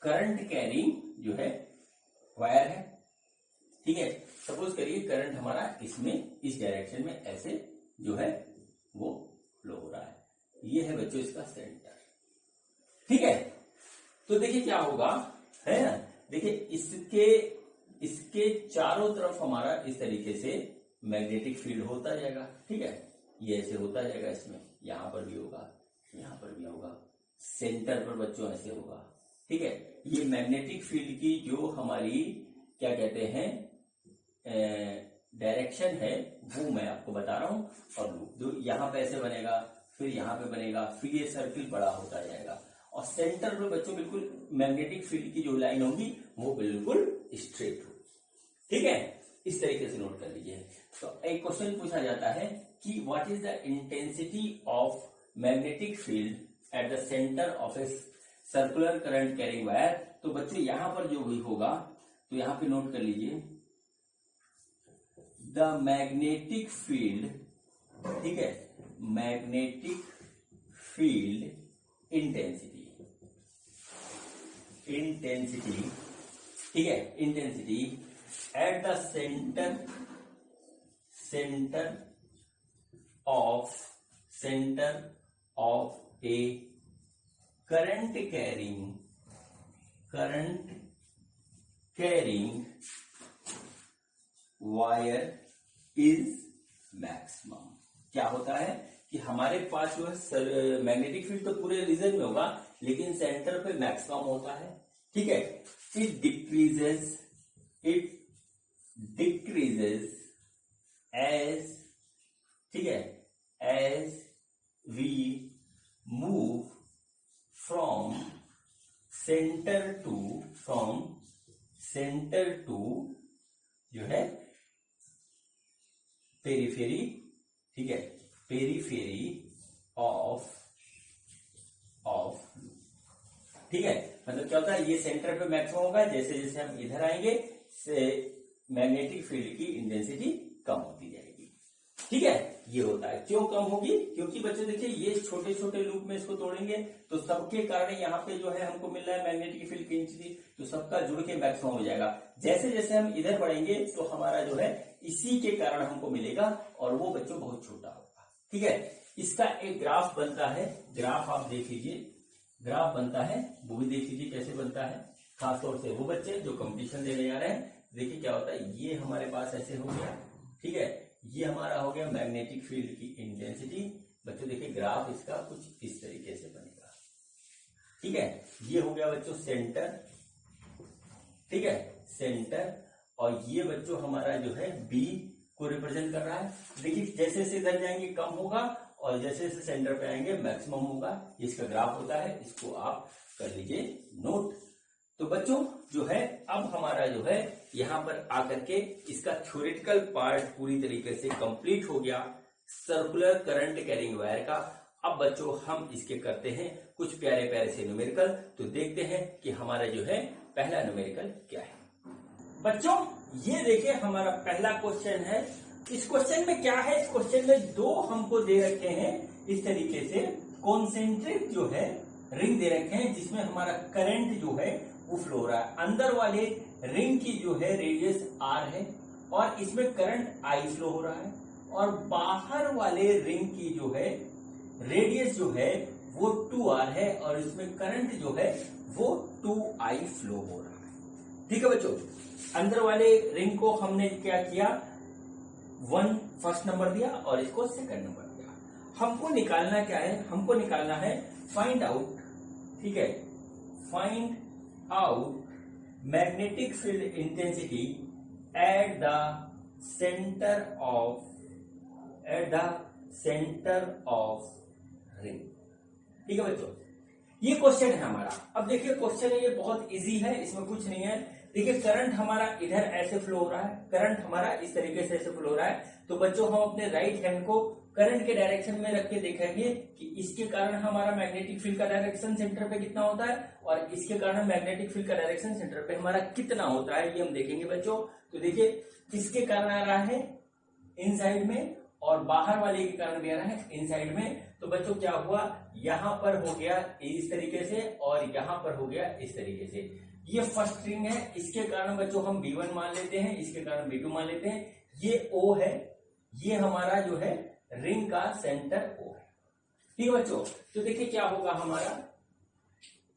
[SPEAKER 1] करंट कैरिंग जो है वायर है, ठीक है। सपोज करिए करंट हमारा इसमें इस डायरेक्शन में ऐसे जो है वो फ्लो हो रहा है, ये है बच्चों इसका सेंटर, ठीक है। तो देखिए क्या होगा, है ना, देखिए इसके चारों तरफ हमारा इस तरीके से मैग्नेटिक फील्ड होता जाएगा, ठीक है, ये ऐसे होता जाएगा, इसमें यहां पर भी होगा, यहां पर भी होगा, सेंटर पर बच्चों ऐसे होगा, ठीक है। ये मैग्नेटिक फील्ड की जो हमारी क्या कहते हैं डायरेक्शन है वो मैं आपको बता रहा हूं, और जो यहां पे ऐसे बनेगा, फिर यहां पे बनेगा, फिर ये सर्किल बड़ा होता जाएगा, और सेंटर पर बच्चों बिल्कुल मैग्नेटिक फील्ड की जो लाइन होगी वो बिल्कुल स्ट्रेट होगी, ठीक है। इस तरीके से नोट कर लीजिए। तो एक क्वेश्चन पूछा जाता है कि what is the intensity of magnetic field at the centre of a circular current carrying wire. तो बच्चों यहां पर जो भी होगा, तो यहां पे नोट कर लीजिए द मैग्नेटिक फील्ड, ठीक है, मैग्नेटिक फील्ड इंटेंसिटी, ठीक है, intensity at the centre of A current carrying wire is maximum. क्या होता है कि हमारे पास जो है मैग्नेटिक फील्ड तो पूरे रीजन में होगा, लेकिन सेंटर पे मैक्सिमम होता है, ठीक है। इट डिक्रीजेस एज, ठीक है, as we move from centre to जो है पेरिफेरी, ठीक है, पेरिफेरी ऑफ, ठीक है। मतलब क्या होता है, ये सेंटर पे मैक्सिमम होगा, जैसे जैसे हम इधर आएंगे से मैग्नेटिक फील्ड की इंटेंसिटी कम होती जाएगी, ठीक है। ये होता है, क्यों कम होगी, क्योंकि बच्चों देखिए ये छोटे छोटे लूप में इसको तोड़ेंगे तो सबके कारण यहाँ पे जो है हमको मिल रहा है मैग्नेटिक फील्ड की इंटेंसिटी, तो सबका जुड़ के मैक्सिमम हो जाएगा। जैसे जैसे हम इधर बढ़ेंगे तो हमारा जो है इसी के कारण हमको मिलेगा, और वो बच्चों बहुत छोटा होगा, ठीक है। इसका एक ग्राफ बनता है, ग्राफ आप देख लीजिए, ग्राफ बनता है, वो भी देख लीजिए कैसे बनता है, खासतौर से वो बच्चे जो कंपटीशन देने जा रहे हैं। देखिए क्या होता है, ये हमारे पास ऐसे हो गया, ठीक है, ये हमारा हो गया मैग्नेटिक फील्ड की इंटेंसिटी। बच्चों देखिए ग्राफ इसका कुछ इस तरीके से बनेगा, ठीक है। ये हो गया बच्चों सेंटर, ठीक है, सेंटर, और ये बच्चों हमारा जो है बी को रिप्रेजेंट कर रहा है। देखिए जैसे जैसे इधर जाएंगे कम होगा, और जैसे जैसे सेंटर पे आएंगे मैक्सिमम होगा, इसका ग्राफ होता है, इसको आप कर लीजिए नोट। तो बच्चों जो है अब हमारा जो है यहाँ पर आकर के इसका थ्योरेटिकल पार्ट पूरी तरीके से कंप्लीट हो गया सर्कुलर करंट कैरिंग वायर का। अब बच्चों हम इसके करते हैं कुछ प्यारे प्यारे से न्यूमेरिकल। तो देखते हैं कि हमारा जो है पहला न्यूमेरिकल क्या है। बच्चों ये देखिए हमारा पहला क्वेश्चन है। इस क्वेश्चन में क्या है, इस क्वेश्चन में दो हमको दे रखे हैं इस तरीके से कॉन्सेंट्रिक जो है रिंग दे रखे हैं जिसमें हमारा करंट जो है वो फ्लो हो रहा है। अंदर वाले रिंग की जो है रेडियस r है और इसमें करंट I फ्लो हो रहा है, और बाहर वाले रिंग की जो है रेडियस जो है वो 2r है और इसमें करंट जो है वो 2I फ्लो हो रहा है। ठीक है बच्चों, अंदर वाले रिंग को हमने क्या किया, 1 फर्स्ट नंबर दिया और इसको सेकंड नंबर दिया। हमको निकालना क्या है, हमको निकालना है फाइंड आउट, ठीक है, find out magnetic field intensity eight the centre of ring. ठीक है बच्चों, ये क्वेश्चन है हमारा। अब देखिए क्वेश्चन है ये बहुत इजी है, इसमें कुछ नहीं है। देखिए करंट हमारा इधर ऐसे फ्लो हो रहा है, करंट हमारा इस तरीके से ऐसे फ्लो हो रहा है। तो बच्चों हम अपने राइट हैंड को करंट के डायरेक्शन में रख के देखेंगे कि इसके कारण हमारा मैग्नेटिक फील्ड का डायरेक्शन सेंटर पे कितना होता है और इसके कारण मैग्नेटिक फील्ड का डायरेक्शन सेंटर पे हमारा कितना होता है, ये हम देखेंगे बच्चों। तो देखिए किसके कारण आ रहा है, इन साइड में, और बाहर वाले के कारण भी आ रहा है इन साइड में। तो बच्चों क्या हुआ, यहां पर हो गया इस तरीके से और यहां पर हो गया इस तरीके से। ये फर्स्ट रिंग है, इसके कारण बच्चों हम B1 मान लेते हैं, इसके कारण B2 मान लेते हैं। ये O है, ये हमारा जो है रिंग का सेंटर O है। ठीक है बच्चों, तो देखिए क्या होगा, हमारा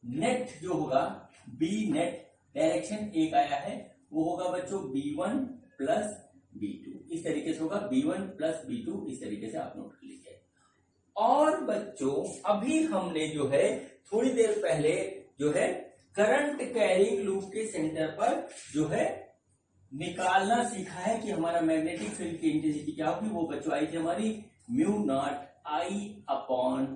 [SPEAKER 1] नेट जो होगा B नेट डायरेक्शन एक आया है वो होगा बच्चों B1 प्लस B2, इस तरीके से होगा B1 प्लस B2, इस तरीके से आप नोट कर लीजिए। और बच्चों अभी हमने जो है थोड़ी देर पहले जो है करंट कैरिंग लूप के सेंटर पर जो है निकालना सीखा है कि हमारा मैग्नेटिक फील्ड की इंटेंसिटी क्या होगी। वो बच्चों आई थी हमारी mu naught I upon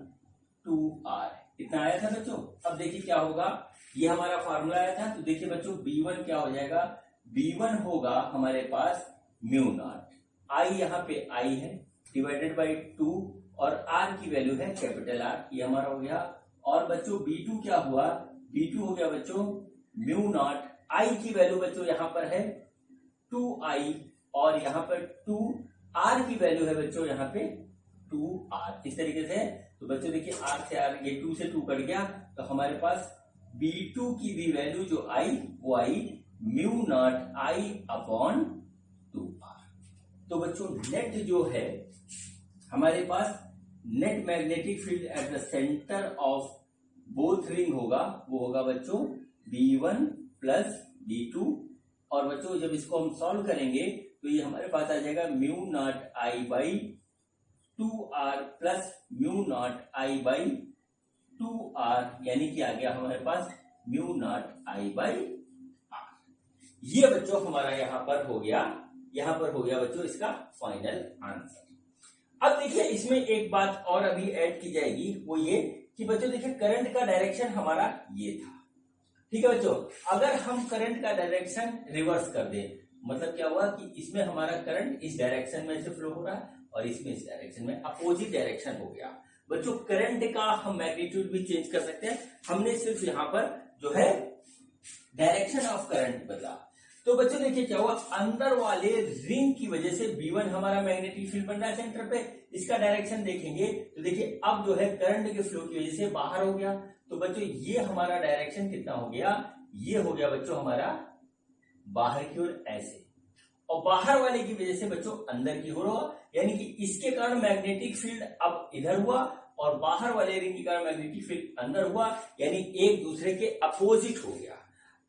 [SPEAKER 1] 2R, इतना आया था बच्चों। अब देखिए क्या होगा, ये हमारा फार्मूला आया था। तो देखिए बच्चों B1 क्या हो जाएगा, B1 होगा हमारे पास म्यू नॉट, I यहाँ पे I है डिवाइडेड बाई 2 और R की वैल्यू है कैपिटल R, ये हमारा हो गया। और बच्चों B2 क्या हुआ, B2 हो गया बच्चों म्यू नॉट, I की वैल्यू बच्चों यहाँ पर है 2I और यहाँ पर 2R की वैल्यू है बच्चों यहाँ पे 2R, इस तरीके से। तो बच्चों देखिए R से R, ये 2 से 2 कट गया, तो हमारे पास B2 की भी वैल्यू जो आई वो आई mu not I upon 2R। तो बच्चों नेट जो है हमारे पास net magnetic field at the centre of both ring होगा, वो होगा बच्चों B1 प्लस B2। और बच्चों जब इसको हम सॉल्व करेंगे तो ये हमारे पास आ जाएगा mu not I by 2R plus mu not I by 2R, यानी कि आ गया हमारे पास mu not I by R। ये बच्चों हमारा यहां पर हो गया, यहां पर हो गया बच्चों इसका फाइनल आंसर। अब देखिए इसमें एक बात और अभी ऐड की जाएगी, वो ये कि बच्चों देखिए करंट का डायरेक्शन हमारा ये था। ठीक है बच्चों, अगर हम करंट का डायरेक्शन रिवर्स कर दें, मतलब क्या हुआ कि इसमें हमारा करंट इस डायरेक्शन में से फ्लो हो रहा है और इसमें इस डायरेक्शन में अपोजिट डायरेक्शन हो गया। बच्चों करंट का हम मैग्नीट्यूड भी चेंज कर सकते हैं, हमने सिर्फ यहाँ पर जो है डायरेक्शन ऑफ करंट बदला। तो बच्चों देखिए क्या हुआ, अंदर वाले रिंग की वजह से B1 हमारा मैग्नेटिक फील्ड बन रहा है सेंटर पे, इसका डायरेक्शन देखेंगे तो देखिए अब जो है करंट के फ्लो की वजह से बाहर हो गया। तो बच्चों ये हमारा डायरेक्शन कितना हो गया, ये हो गया बच्चों हमारा बाहर की ओर ऐसे, और बाहर वाले की वजह से बच्चों अंदर की ओर हुआ, यानी कि इसके कारण मैग्नेटिक फील्ड अब इधर हुआ और बाहर वाले रिंग के कारण मैग्नेटिक फील्ड अंदर हुआ, यानी एक दूसरे के अपोजिट हो गया।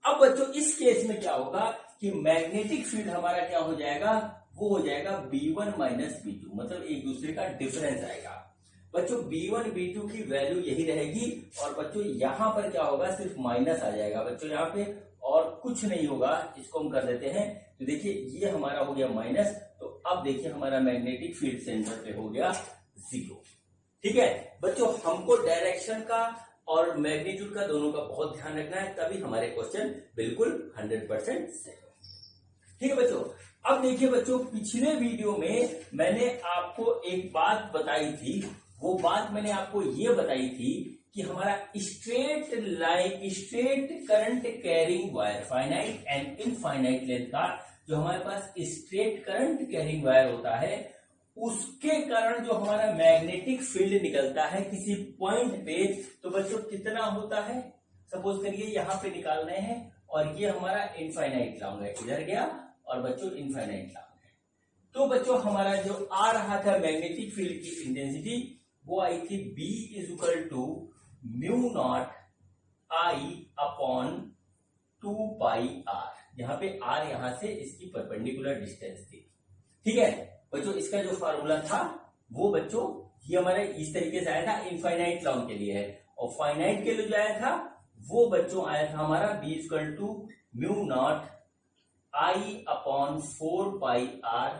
[SPEAKER 1] अब बच्चों इस केस में क्या होगा कि मैग्नेटिक फील्ड हमारा क्या हो जाएगा, वो हो जाएगा B1 माइनस B2, मतलब एक दूसरे का डिफरेंस आएगा। बच्चों B1 B2 की वैल्यू यही रहेगी और बच्चों यहां पर क्या होगा, सिर्फ माइनस आ जाएगा बच्चों यहाँ पे, और कुछ नहीं होगा। इसको हम कर देते हैं, तो देखिए ये हमारा हो गया माइनस। तो अब देखिए हमारा मैग्नेटिक फील्ड सेंटर पे हो गया 0। ठीक है बच्चों, हमको डायरेक्शन का और मैग्नीट्यूड का, दोनों का बहुत ध्यान रखना है, तभी हमारे क्वेश्चन बिल्कुल 100% सही। ठीक है बच्चों, अब देखिए बच्चों, पिछले वीडियो में मैंने आपको एक बात बताई थी। वो बात मैंने आपको ये बताई थी कि हमारा straight line, straight current carrying wire, finite and infinite length का जो हमारे पास स्ट्रेट करंट कैरिंग वायर होता है, उसके कारण जो हमारा मैग्नेटिक फील्ड निकलता है किसी पॉइंट पे, तो बच्चों कितना होता है। सपोज करिए यहां पे निकाल रहे हैं और ये हमारा इनफाइनाइट लॉन्ग है, इधर गया और बच्चों इनफाइनाइट लॉन्ग है। तो बच्चों हमारा जो आ रहा था मैग्नेटिक फील्ड की इंटेंसिटी, वो आई थी B equal to mu not I upon 2πr। यहाँ पे r यहां से इसकी परपेंडिकुलर डिस्टेंस थी। ठीक है बच्चों, इसका जो फार्मूला था वो बच्चों ये हमारे इस तरीके से आया था, इनफाइनाइट लॉन्ग के लिए है, और फाइनाइट के लिए जो आया था वो बच्चों आया था हमारा B equal to mu not I upon 4πr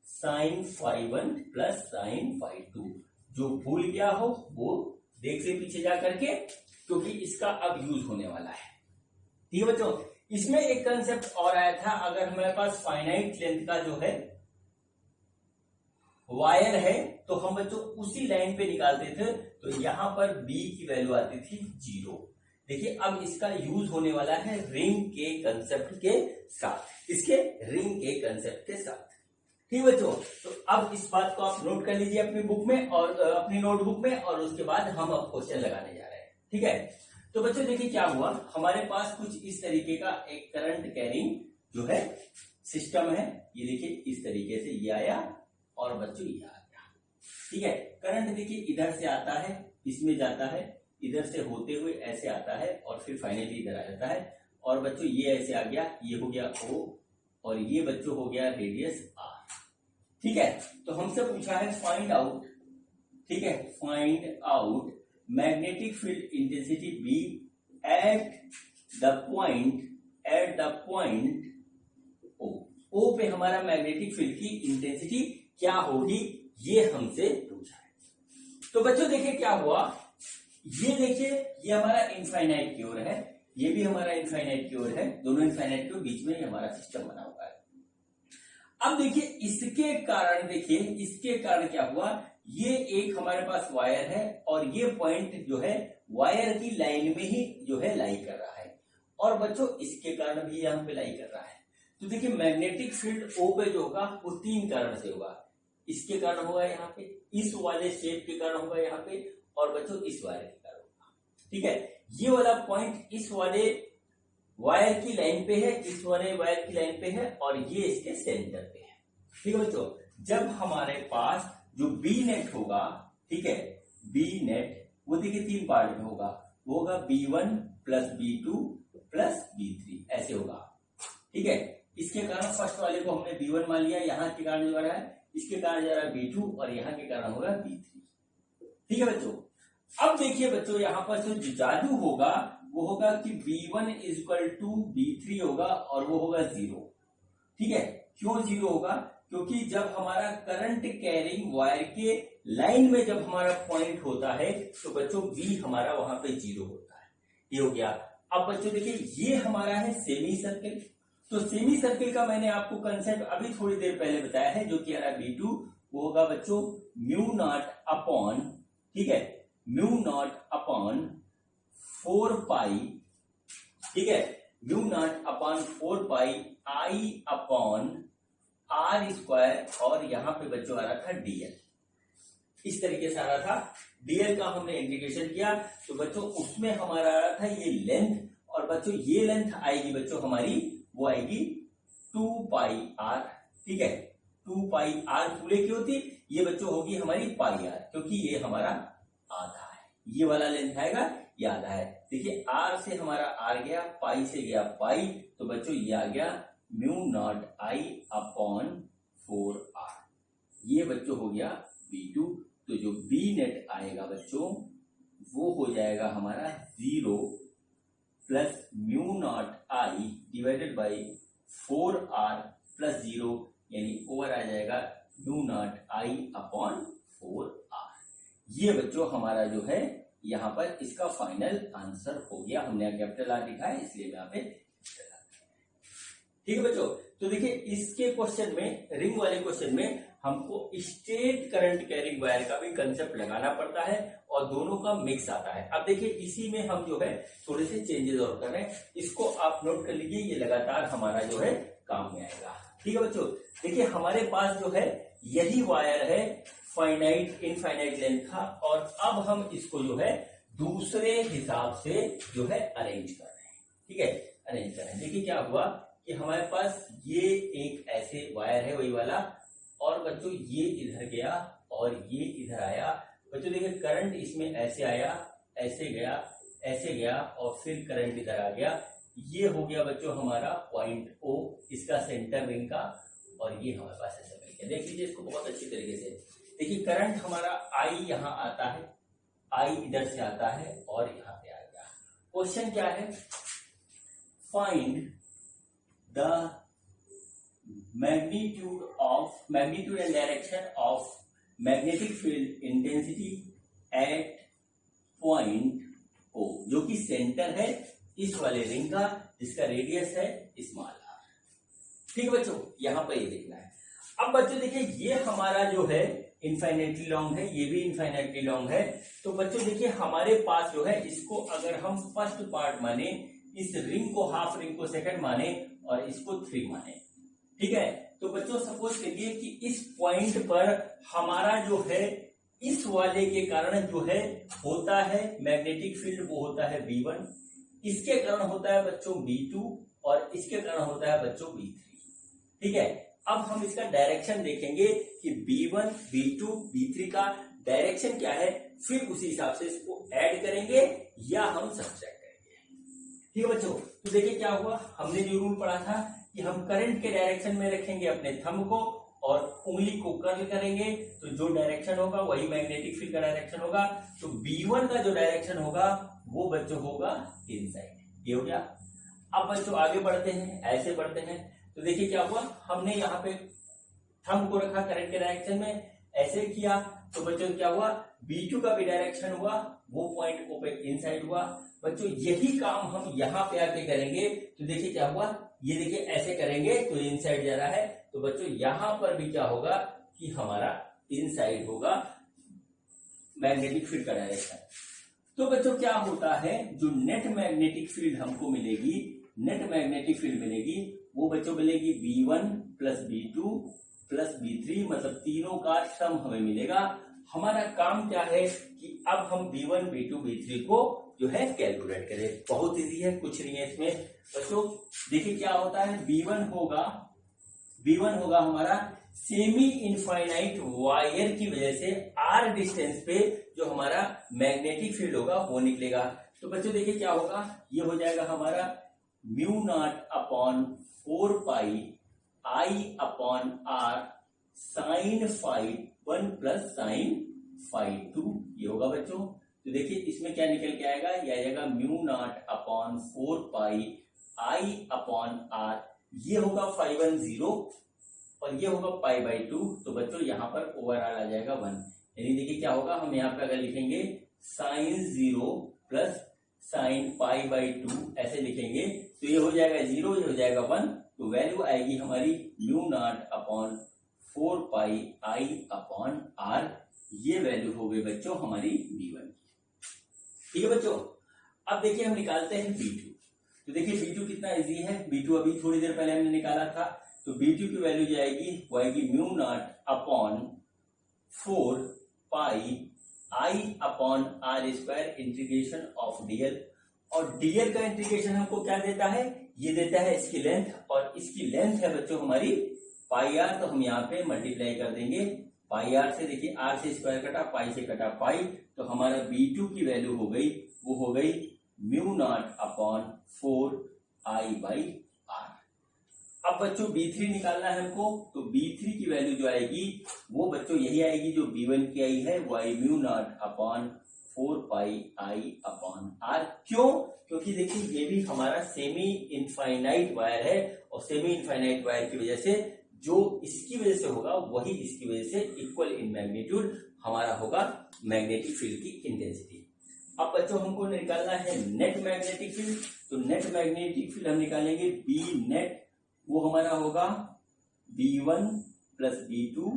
[SPEAKER 1] sine φ1 plus sine φ2। जो भूल गया हो वो देख से पीछे जा करके, क्योंकि इसका अब यूज होने वाला है। ठीक है बच्चों, इसमें एक कंसेप्ट और आया था, अगर हमारे पास फाइनाइट लेंथ का जो है वायर है तो हम बच्चों उसी लाइन पे निकालते थे, तो यहां पर B की वैल्यू आती थी 0। देखिए अब इसका यूज होने वाला है रिंग के कंसेप्ट के साथ, इसके रिंग के कंसेप्ट के साथ। ठीक बच्चों, तो अब इस बात को आप नोट कर लीजिए अपनी बुक में और अपनी नोटबुक में, और उसके बाद हम अब क्वेश्चन लगाने जा रहे हैं। ठीक है, तो बच्चों देखिए क्या हुआ, हमारे पास कुछ इस तरीके का एक करंट कैरिंग जो है सिस्टम है। ये देखिए इस तरीके से ये आया और बच्चों ये आ गया। ठीक है, करंट देखिए इधर से आता है, इसमें जाता है, इधर से होते हुए ऐसे आता है और फिर फाइनली इधर आ जाता है। और बच्चों ये ऐसे आ गया, ये हो गया O और ये बच्चों हो गया रेडियस R। ठीक है, तो हमसे पूछा है फाइंड आउट, ठीक है, find out magnetic field intensity B at the point O। O पे हमारा मैग्नेटिक फील्ड की इंटेंसिटी क्या होगी, ये हमसे पूछा है। तो बच्चों देखिए क्या हुआ, ये देखिए ये हमारा इनफाइनाइट की ओर है, ये भी हमारा इनफाइनाइट की ओर है, दोनों इनफाइनाइट के बीच में हमारा सिस्टम बना हुआ है। अब देखिए इसके कारण, देखिए इसके कारण क्या हुआ, ये एक हमारे पास वायर है और ये पॉइंट जो है वायर की लाइन में ही जो है लाई कर रहा है, और बच्चों इसके कारण भी यहाँ पे लाई कर रहा है। तो देखिए मैग्नेटिक फील्ड O पे जो होगा वो 3 कारण से होगा। इसके कारण होगा यहाँ पे, इस वाले शेप के कारण होगा यहाँ पे, और बच्चों इस वाले के कारण होगा। ठीक है, ये वाला पॉइंट इस वाले वायर की लाइन पे है, इस वाले वायर की लाइन पे है, और ये इसके सेंटर पे है। ठीक है बच्चों, जब हमारे पास जो बी नेट होगा, ठीक है, बी नेट वो देखिए 3 पार्ट में होगा, वो होगा B1 plus B2 plus B3, ऐसे होगा। ठीक है, इसके कारण फर्स्ट वाले को हमने B1 मान लिया, यहाँ के कारण जो आ रहा है, इसके कारण जा रहा है B2 और यहाँ के कारण होगा B3। ठीक है बच्चों, अब देखिए बच्चों यहाँ पर जो जादू होगा वो होगा कि B1 इक्वल टू B3 होगा और वो होगा 0। ठीक है, क्यों 0 होगा, क्योंकि जब हमारा करंट कैरिंग वायर के लाइन में जब हमारा पॉइंट होता है तो बच्चों B हमारा वहां पे 0 होता है। ये हो गया। अब बच्चों देखिए ये हमारा है सेमी सर्किल, तो सेमी सर्किल का मैंने आपको कंसेप्ट अभी थोड़ी देर पहले बताया है, जो कि आ रहा है B2, वो होगा बच्चों म्यू नॉट अपॉन, ठीक है, म्यू नॉट अपॉन 4 पाई, ठीक है, mu not upon 4 pi I upon R square, और यहां पे बच्चों आ रहा था DL, इस तरीके से आ रहा था। DL का हमने इंटीग्रेशन किया तो बच्चों उसमें हमारा आ रहा था ये लेंथ, और बच्चों ये लेंथ आएगी बच्चों हमारी, वो आएगी 2 पाई R। ठीक है, 2 पाई R पूरे की होती, ये बच्चों होगी हमारी पाई R, क्योंकि ये हमारा आधा है, ये वाला लेंथ आएगा, ये आधा है। देखिए R से हमारा R गया, पाई से गया पाई, तो बच्चों ये आ गया mu not I upon 4R, ये बच्चों हो गया B2। तो जो B नेट आएगा बच्चों वो हो जाएगा हमारा 0 plus mu not I divided by 4R plus 0, यानी ओवर आ जाएगा mu not I upon 4R। ये बच्चों हमारा जो है यहाँ पर इसका फाइनल आंसर हो गया। हमने कैपिटल आर लिखा है इसलिए यहाँ पे ठीक है बच्चों। तो देखिए इसके क्वेश्चन में, रिंग वाले क्वेश्चन में हमको स्ट्रेट करंट कैरिंग वायर का भी कंसेप्ट लगाना पड़ता है और दोनों का मिक्स आता है। अब देखिए इसी में हम जो है थोड़े से चेंजेस और कर रहे हैं, इसको आप नोट कर लीजिए, ये लगातार हमारा जो है काम में आएगा। ठीक है बच्चों, देखिए हमारे पास जो है यही वायर है फाइनाइट इनफाइनाइट लेंथ का, और अब हम इसको जो है दूसरे हिसाब से जो है अरेंज कर रहे हैं। ठीक है, अरेंज कर रहे हैं। देखिए क्या हुआ कि हमारे पास ये एक ऐसे वायर है वही वाला, और बच्चों ये इधर गया और ये इधर आया। बच्चों देखिए करंट इसमें ऐसे आया, ऐसे गया और फिर करंट इधर आ गया। ये हो गया बच्चों हमारा पॉइंट O, इसका सेंटर रिंग का, और ये हमारे पास ऐसे मिल गया। देख लीजिए इसको बहुत अच्छी तरीके से। देखिए करंट हमारा I यहाँ आता है, I इधर से आता है और यहाँ पे आ गया। क्वेश्चन क्या है, find the magnitude and direction of magnetic field intensity at point O, जो कि सेंटर है इस वाले रिंग का, जिसका रेडियस है स्मॉल r। ठीक है बच्चों, यहां पर ये देखना है। अब बच्चों देखिए ये हमारा जो है इनफाइनाइटली लॉन्ग है, ये भी इनफाइनाइटली लॉन्ग है। तो बच्चों देखिए हमारे पास जो है, इसको अगर हम फर्स्ट पार्ट माने, इस रिंग को हाफ रिंग को सेकंड माने और इसको 3 माने, ठीक है। तो बच्चों सपोज करिए कि इस पॉइंट पर हमारा जो है इस वाले के कारण जो है होता है मैग्नेटिक फील्ड, वो होता है V1, इसके कारण होता है बच्चों V2 और इसके कारण होता है बच्चों V3। ठीक है, अब हम इसका डायरेक्शन देखेंगे कि V1, V2, V3 का डायरेक्शन क्या है, फिर उसी हिसाब से इसको ऐड करेंगे या हम सब्ट्रैक्ट करेंगे। ठीक है बच्चों, तो देखिए क्या हुआ, हमने जो रूल पढ़ा था कि हम करंट के डायरेक्शन में रखेंगे अपने थंब को और उंगली को कर्ल करेंगे, तो जो डायरेक्शन होगा वही मैग्नेटिक फील्ड का डायरेक्शन होगा। तो V1 का जो डायरेक्शन होगा वो बच्चों होगा इनसाइड। ये हो गया। अब बच्चों आगे बढ़ते हैं, ऐसे बढ़ते हैं। तो देखिए क्या हुआ, हमने यहाँ पे थंब को रखा करंट के डायरेक्शन में, ऐसे किया तो बच्चों क्या हुआ, V2 का भी डायरेक्शन हुआ, वो पॉइंट O पे इनसाइड हुआ। बच्चों यही काम हम यहाँ पे आके करेंगे, तो देखिए क्या हुआ, ये देखिए ऐसे करेंगे तो इनसाइड जा रहा है। तो बच्चों यहां पर भी क्या होगा कि हमारा इनसाइड होगा मैग्नेटिक फील्ड का डायरेक्शन। तो बच्चों क्या होता है, जो नेट मैग्नेटिक फील्ड हमको मिलेगी, नेट मैग्नेटिक फील्ड मिलेगी, वो बच्चों मिलेगी V1 plus V2 plus V3, मतलब तीनों का सम हमें मिलेगा। हमारा काम क्या है कि अब हम V1, V2, V3 को जो है कैलकुलेट करें। बहुत इजी है, कुछ नहीं है इसमें बच्चों। देखिए क्या होता है, V1 होगा हमारा सेमी इनफाइनाइट वायर की वजह से R डिस्टेंस पे जो हमारा मैग्नेटिक फील्ड होगा वो निकलेगा। तो बच्चों देखिए क्या होगा, ये हो जाएगा हमारा mu not upon 4 pi I upon R sine phi 1 plus sine phi 2, ये होगा बच्चों। तो देखिए इसमें क्या निकल के आएगा, ये आ जाएगा mu not upon 4 pi I upon R, ये होगा फाई 1 0 और ये होगा पाई बाई 2। तो बच्चों यहाँ पर ओवरऑल आ जाएगा 1, यानी देखिए क्या होगा, हम यहाँ पे अगर लिखेंगे sine 0 plus sine pi by 2 ऐसे लिखेंगे तो ये हो जाएगा 0, ये हो जाएगा 1। तो वैल्यू आएगी हमारी mu naught upon 4 pi I upon R, ये वैल्यू हो गई बच्चों हमारी V1 की। ठीक है बच्चों, अब देखिए हम निकालते हैं V2। तो देखिए V2 कितना इजी है, V2 अभी थोड़ी देर पहले हमने निकाला था। तो V2 की वैल्यू जाएगी, वो आएगी mu naught upon 4 pi I upon R square integration of dl. और डीएल का इंटीग्रेशन हमको क्या देता है, ये देता है इसकी लेंथ, और इसकी लेंथ है बच्चों हमारी पाई आर। तो हम यहाँ पे मल्टीप्लाई कर देंगे पाई आर से। देखिए आर से स्क्वायर कटा, पाई से कटा पाई, तो हमारा V2 की वैल्यू हो गई, वो हो गई mu naught upon 4 I by R। अब बच्चों V3 निकालना है हमको, तो V3 की वैल्यू जो आएगी वो बच्चों यही आएगी जो V1 की आई है, वो आई mu not upon 4 pi I upon R। क्यों, क्योंकि देखिए ये भी हमारा सेमी इनफाइनाइट वायर है, और सेमी इनफाइनाइट वायर की वजह से जो इसकी वजह से होगा वही इसकी वजह से इक्वल इन मैग्नीट्यूड हमारा होगा मैग्नेटिक फील्ड की इंटेंसिटी। अब बच्चों हमको निकालना है नेट मैग्नेटिक फील्ड। तो नेट मैग्नेटिक फील्ड हम निकालेंगे बी नेट, वो हमारा होगा B1 plus B2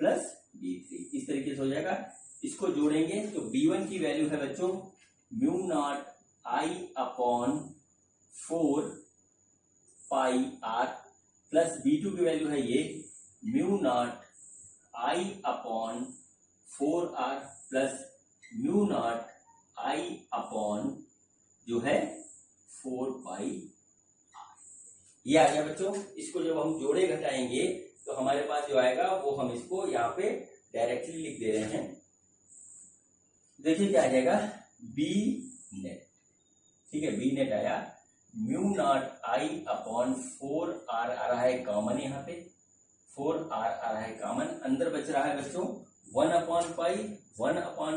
[SPEAKER 1] plus B3, इस तरीके से हो जाएगा। इसको जोड़ेंगे तो B1 की वैल्यू है बच्चों mu not I upon 4 pi R plus B2 की वैल्यू है ये mu naught I upon 4R plus mu not I upon जो है 4 पाई R। ये आ गया बच्चों। इसको जब हम जोड़े घटाएंगे तो हमारे पास जो आएगा वो हम इसको यहाँ पे डायरेक्टली लिख दे रहे हैं। देखिए क्या आ जाएगा बी नेट, ठीक है, बी नेट आया mu not I upon 4R आ रहा है कॉमन, यहाँ पे 4R आ रहा है कॉमन, अंदर बच रहा है बच्चों 1 अपॉन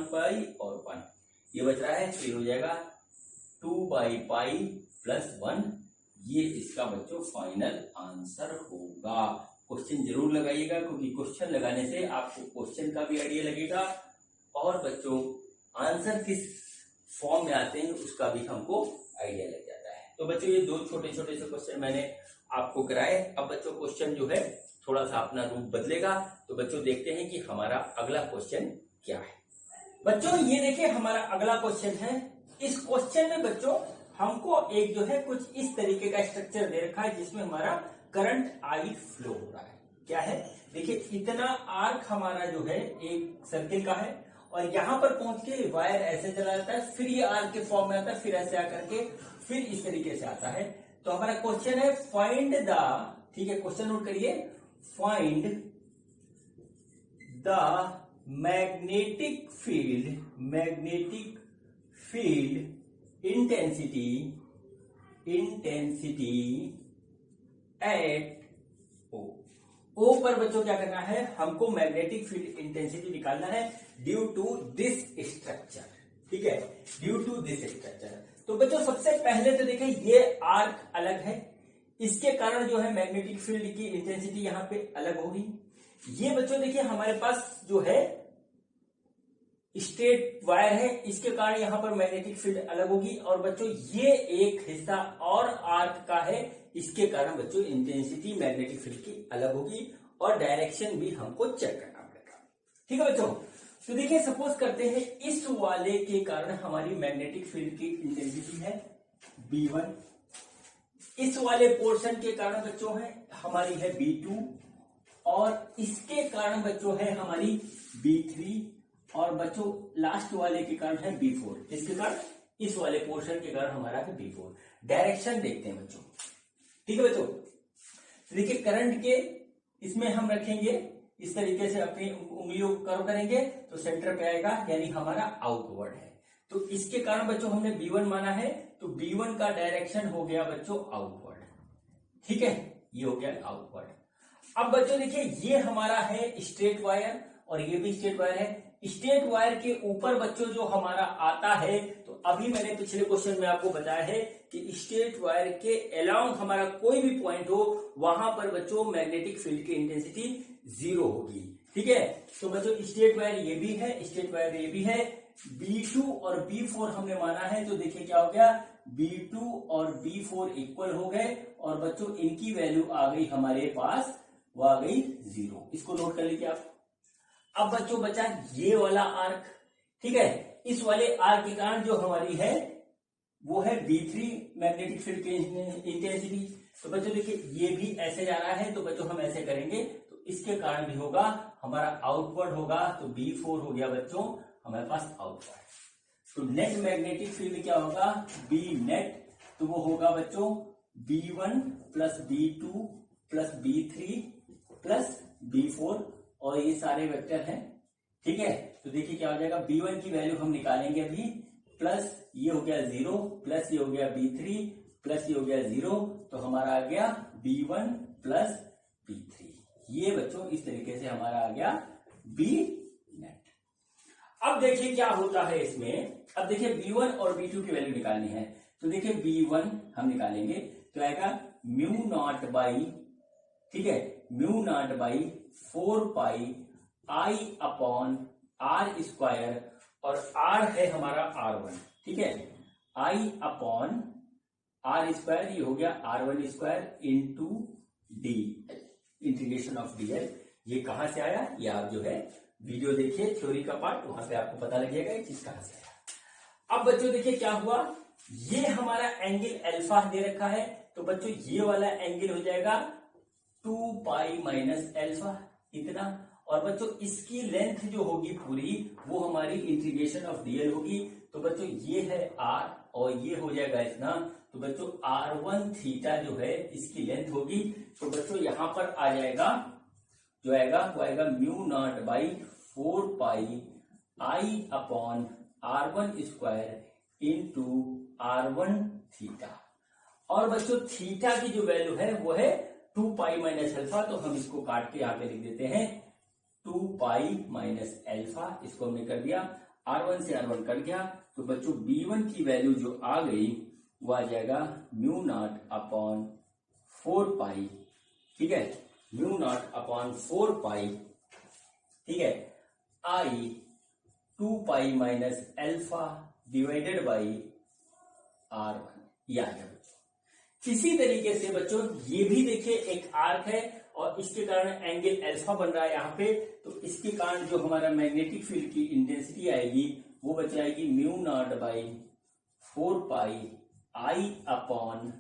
[SPEAKER 1] पाई और 1 ये बच रहा है, फिर हो जाएगा 2 बाई पाई प्लस 1। ये इसका बच्चों फाइनल आंसर होगा। क्वेश्चन जरूर लगाइएगा क्योंकि क्वेश्चन लगाने से आपको क्वेश्चन का भी आइडिया लगेगा और बच्चों आंसर किस फॉर्म में आते हैं उसका भी हमको आइडिया लग जाता है। तो बच्चों ये दो छोटे छोटे से क्वेश्चन मैंने आपको कराए। अब बच्चों क्वेश्चन जो है थोड़ा सा अपना रूप बदलेगा। तो बच्चों देखते हैं कि हमारा अगला क्वेश्चन क्या है। बच्चों ये देखिए हमारा अगला क्वेश्चन है। इस क्वेश्चन में बच्चों हमको एक जो है कुछ इस तरीके का स्ट्रक्चर दे रखा है जिसमें हमारा करंट आई फ्लो हो रहा है। क्या है देखिए, इतना आर्क हमारा जो है एक सर्किल का है और यहाँ पर पहुंच के वायर ऐसे चला जाता है, फिर ये आर्क के फॉर्म में आता है, फिर ऐसे आकर के फिर इस तरीके से आता है। तो हमारा क्वेश्चन है फाइंड द, ठीक है, क्वेश्चन नोट करिए, find the magnetic field intensity at O पर बच्चों क्या करना है, हमको मैग्नेटिक फील्ड इंटेंसिटी निकालना है ड्यू टू दिस स्ट्रक्चर। ठीक है, ड्यू टू दिस स्ट्रक्चर। तो बच्चों सबसे पहले तो देखिए ये आर्क अलग है, इसके कारण जो है मैग्नेटिक फील्ड की इंटेंसिटी यहां पे अलग होगी। ये बच्चों देखिए हमारे पास जो है स्ट्रेट वायर है, इसके कारण यहां पर मैग्नेटिक फील्ड अलग होगी। और बच्चों ये एक हिस्सा और आर्क का है, इसके कारण बच्चों इंटेंसिटी मैग्नेटिक फील्ड की अलग होगी और डायरेक्शन भी हमको चेक करना पड़ेगा। ठीक है बच्चों, तो देखिए सपोज करते हैं इस वाले के कारण हमारी मैग्नेटिक फील्ड की इंटेंसिटी है B1, इस वाले पोर्शन के कारण बच्चों है हमारी है B2 और इसके कारण बच्चों है हमारी B3 और बच्चों लास्ट वाले के कारण है B4, इसके कारण इस वाले पोर्शन के कारण हमारा है B4। डायरेक्शन देखते हैं बच्चों। ठीक है बच्चों, देखिए करंट के इसमें हम रखेंगे इस तरीके से, अपनी उंगलियों को कर्व करेंगे तो सेंटर पे आएगा, यानी हमारा आउटवर्ड है। तो इसके कारण बच्चों हमने B1 माना है, तो B1 का डायरेक्शन हो गया बच्चों आउटवर्ड। ठीक है, ये हो गया आउटवर्ड। अब बच्चों देखिए ये हमारा है स्ट्रेट वायर और ये भी स्ट्रेट वायर है। स्ट्रेट वायर के ऊपर बच्चों जो हमारा आता है, तो अभी मैंने पिछले क्वेश्चन में आपको बताया है कि स्ट्रेट वायर के अलाउंग हमारा कोई भी पॉइंट हो वहां पर बच्चों मैग्नेटिक फील्ड की इंटेंसिटी 0 होगी। ठीक है, तो बच्चों स्ट्रेट वायर ये भी है, स्ट्रेट वायर ये भी है। B2 और B4 हमने माना है, तो देखिए क्या हो गया, B2 और B4 इक्वल हो गए और बच्चों इनकी वैल्यू आ गई हमारे पास, वो आ गई 0। इसको नोट कर लीजिए आप। अब बच्चों बचा ये वाला आर्क। ठीक है, इस वाले आर्क के कारण जो हमारी है वो है B3 मैग्नेटिक फील्ड की इंटेंसिटी। तो बच्चों देखिए ये भी ऐसे जा रहा है, तो बच्चों हम ऐसे करेंगे तो इसके कारण भी होगा हमारा आउटवर्ड होगा, तो B4 हो गया बच्चों हमारे पास आउटवर्ड। तो नेट मैग्नेटिक फील्ड क्या होगा, B नेट, तो वो होगा बच्चों B1 plus B2 plus B3 plus B4 और ये सारे वेक्टर हैं। ठीक है, तो देखिए क्या हो जाएगा, B1 की वैल्यू हम निकालेंगे अभी, प्लस ये हो गया 0 प्लस ये हो गया B3 प्लस ये हो गया 0, तो हमारा आ गया B1 प्लस B3। ये बच्चों इस तरीके से हमारा आ गया B नेट। अब देखिए क्या होता है इसमें। अब देखिए B1 और B2 की वैल्यू निकालनी है, तो देखिए B1 हम निकालेंगे तो आएगा म्यू नॉट बाई, ठीक है, mu not by 4 pi I upon R square और r है हमारा r1, ठीक है। I अपॉन आर स्क्वायर, ये हो गया r1 square into D, integration of dl। ये कहां से आया, ये आप जो है वीडियो देखिए थ्योरी का पार्ट, वहां पे आपको पता लगेगा ये चीज कहां से आया। अब बच्चों देखिए क्या हुआ, ये हमारा एंगल अल्फा दे रखा है, तो बच्चों ये वाला एंगल हो जाएगा 2 पाई माइनस अल्फा इतना, और बच्चों इसकी लेंथ जो होगी पूरी वो हमारी इंटीग्रेशन ऑफ डीएल होगी। तो बच्चों ये है r और ये हो जाएगा इतना, तो बच्चों r1 थीटा जो है इसकी लेंथ होगी। तो बच्चों यहां पर आ जाएगा, जो आएगा वो आएगा mu not by 4 pi I upon r1 square into r1 theta. और बच्चों थीटा की जो वैल्यू है वो है 2 पाई माइनस अल्फा, तो हम इसको काट के यहाँ पे लिख देते हैं 2 पाई माइनस अल्फा। इसको हमने कर दिया, r1 से r1 कट गया, तो बच्चों b1 की वैल्यू जो आ गई वो आ जाएगा म्यू नॉट अपॉन 4 पाई, ठीक है, म्यू नॉट अपॉन 4 पाई, ठीक है, आई 2 pi minus alpha divided by r1, ये आ गया बच्चों। इसी तरीके से बच्चों ये भी देखिए एक आर्क है और इसके कारण एंगल अल्फा बन रहा है यहाँ पे, तो इसके कारण जो हमारा मैग्नेटिक फील्ड की इंटेंसिटी आएगी वो बच आएगी mu naught by 4 pi I upon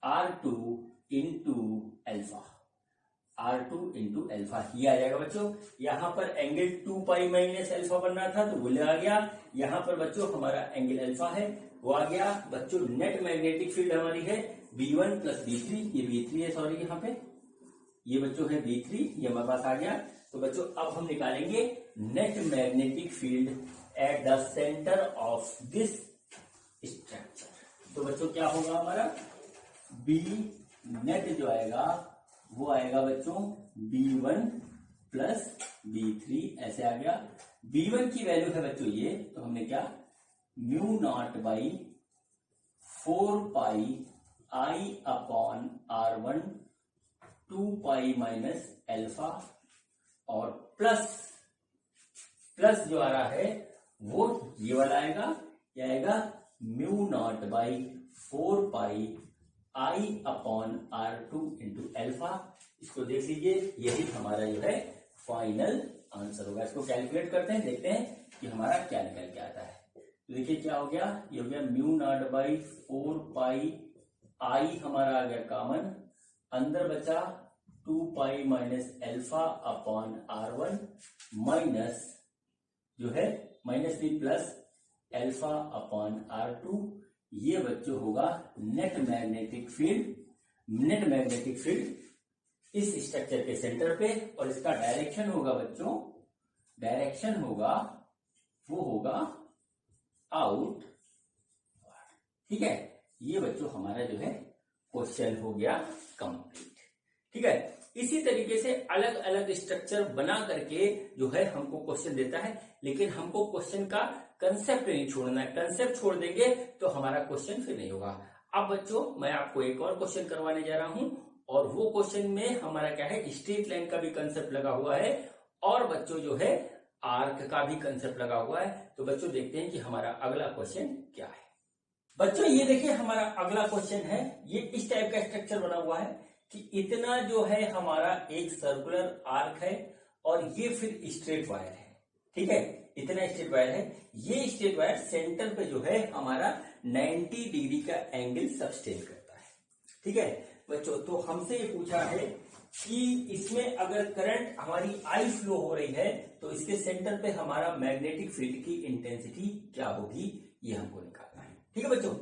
[SPEAKER 1] r2 into alpha, r2 into alpha, ये आ जाएगा बच्चों। यहाँ पर एंगल 2 पाई माइनस अल्फा बन रहा था तो वो आ गया, यहाँ पर बच्चों हमारा एंगल अल्फा है वो आ गया। बच्चों नेट मैग्नेटिक फील्ड हमारी है B1 प्लस B3, ये B3 है, सॉरी यहाँ पे ये बच्चों है B3, ये हमारे पास आ गया। तो बच्चों अब हम निकालेंगे net magnetic field at the centre of this structure. तो बच्चों क्या होगा हमारा B नेट जो आएगा वो आएगा बच्चों B1 प्लस B3, ऐसे आ गया। B1 की वैल्यू है बच्चों ये, तो हमने क्या mu naught by 4 pi I upon r1 2 pi minus alpha, और प्लस जो आ रहा है वो ये वाला आएगा, ये आएगा mu not by 4 pi I upon r2 into alpha. इसको देख लीजिए, यही हमारा जो है फाइनल आंसर होगा। इसको कैलकुलेट करते हैं, देखते हैं कि हमारा क्या निकल के आता है। तो देखिए क्या हो गया, ये हो गया म्यू नॉट बाई 4 पाई आई हमारा आ गया कॉमन, अंदर बचा 2 pi minus alpha upon r1 minus जो है माइनस भी प्लस अल्फा अपॉन r2। ये बच्चों होगा net magnetic field, net magnetic field इस स्ट्रक्चर के सेंटर पे, और इसका डायरेक्शन होगा बच्चों, डायरेक्शन होगा वो होगा आउट, ठीक है। ये बच्चों हमारा जो है क्वेश्चन हो गया कंप्लीट, ठीक है। इसी तरीके से अलग अलग स्ट्रक्चर बना करके जो है हमको क्वेश्चन देता है, लेकिन हमको क्वेश्चन का कंसेप्ट नहीं छोड़ना है। कंसेप्ट छोड़ देंगे तो हमारा क्वेश्चन फिर नहीं होगा। अब बच्चों मैं आपको एक और क्वेश्चन करवाने जा रहा हूं, और वो क्वेश्चन में हमारा क्या है, स्ट्रेट लाइन का भी कंसेप्ट लगा हुआ है, और बच्चों जो है आर्क का भी कंसेप्ट लगा हुआ है। तो बच्चों देखते हैं कि हमारा अगला क्वेश्चन क्या है। बच्चों ये देखिए हमारा अगला क्वेश्चन है, ये इस टाइप का स्ट्रक्चर बना हुआ है कि इतना जो है हमारा एक सर्कुलर आर्क है, और ये फिर स्ट्रेट वायर है, ठीक है, इतना स्ट्रेट वायर है। ये स्ट्रेट वायर सेंटर पे जो है हमारा 90 डिग्री का एंगल सब्सटेंड करता है, ठीक है बच्चों। तो हमसे ये पूछा है कि इसमें अगर करंट हमारी आई फ्लो हो रही है तो इसके सेंटर पे हमारा मैग्नेटिक फील्ड की इंटेंसिटी क्या होगी, ये हमको निकालना है, ठीक है बच्चों।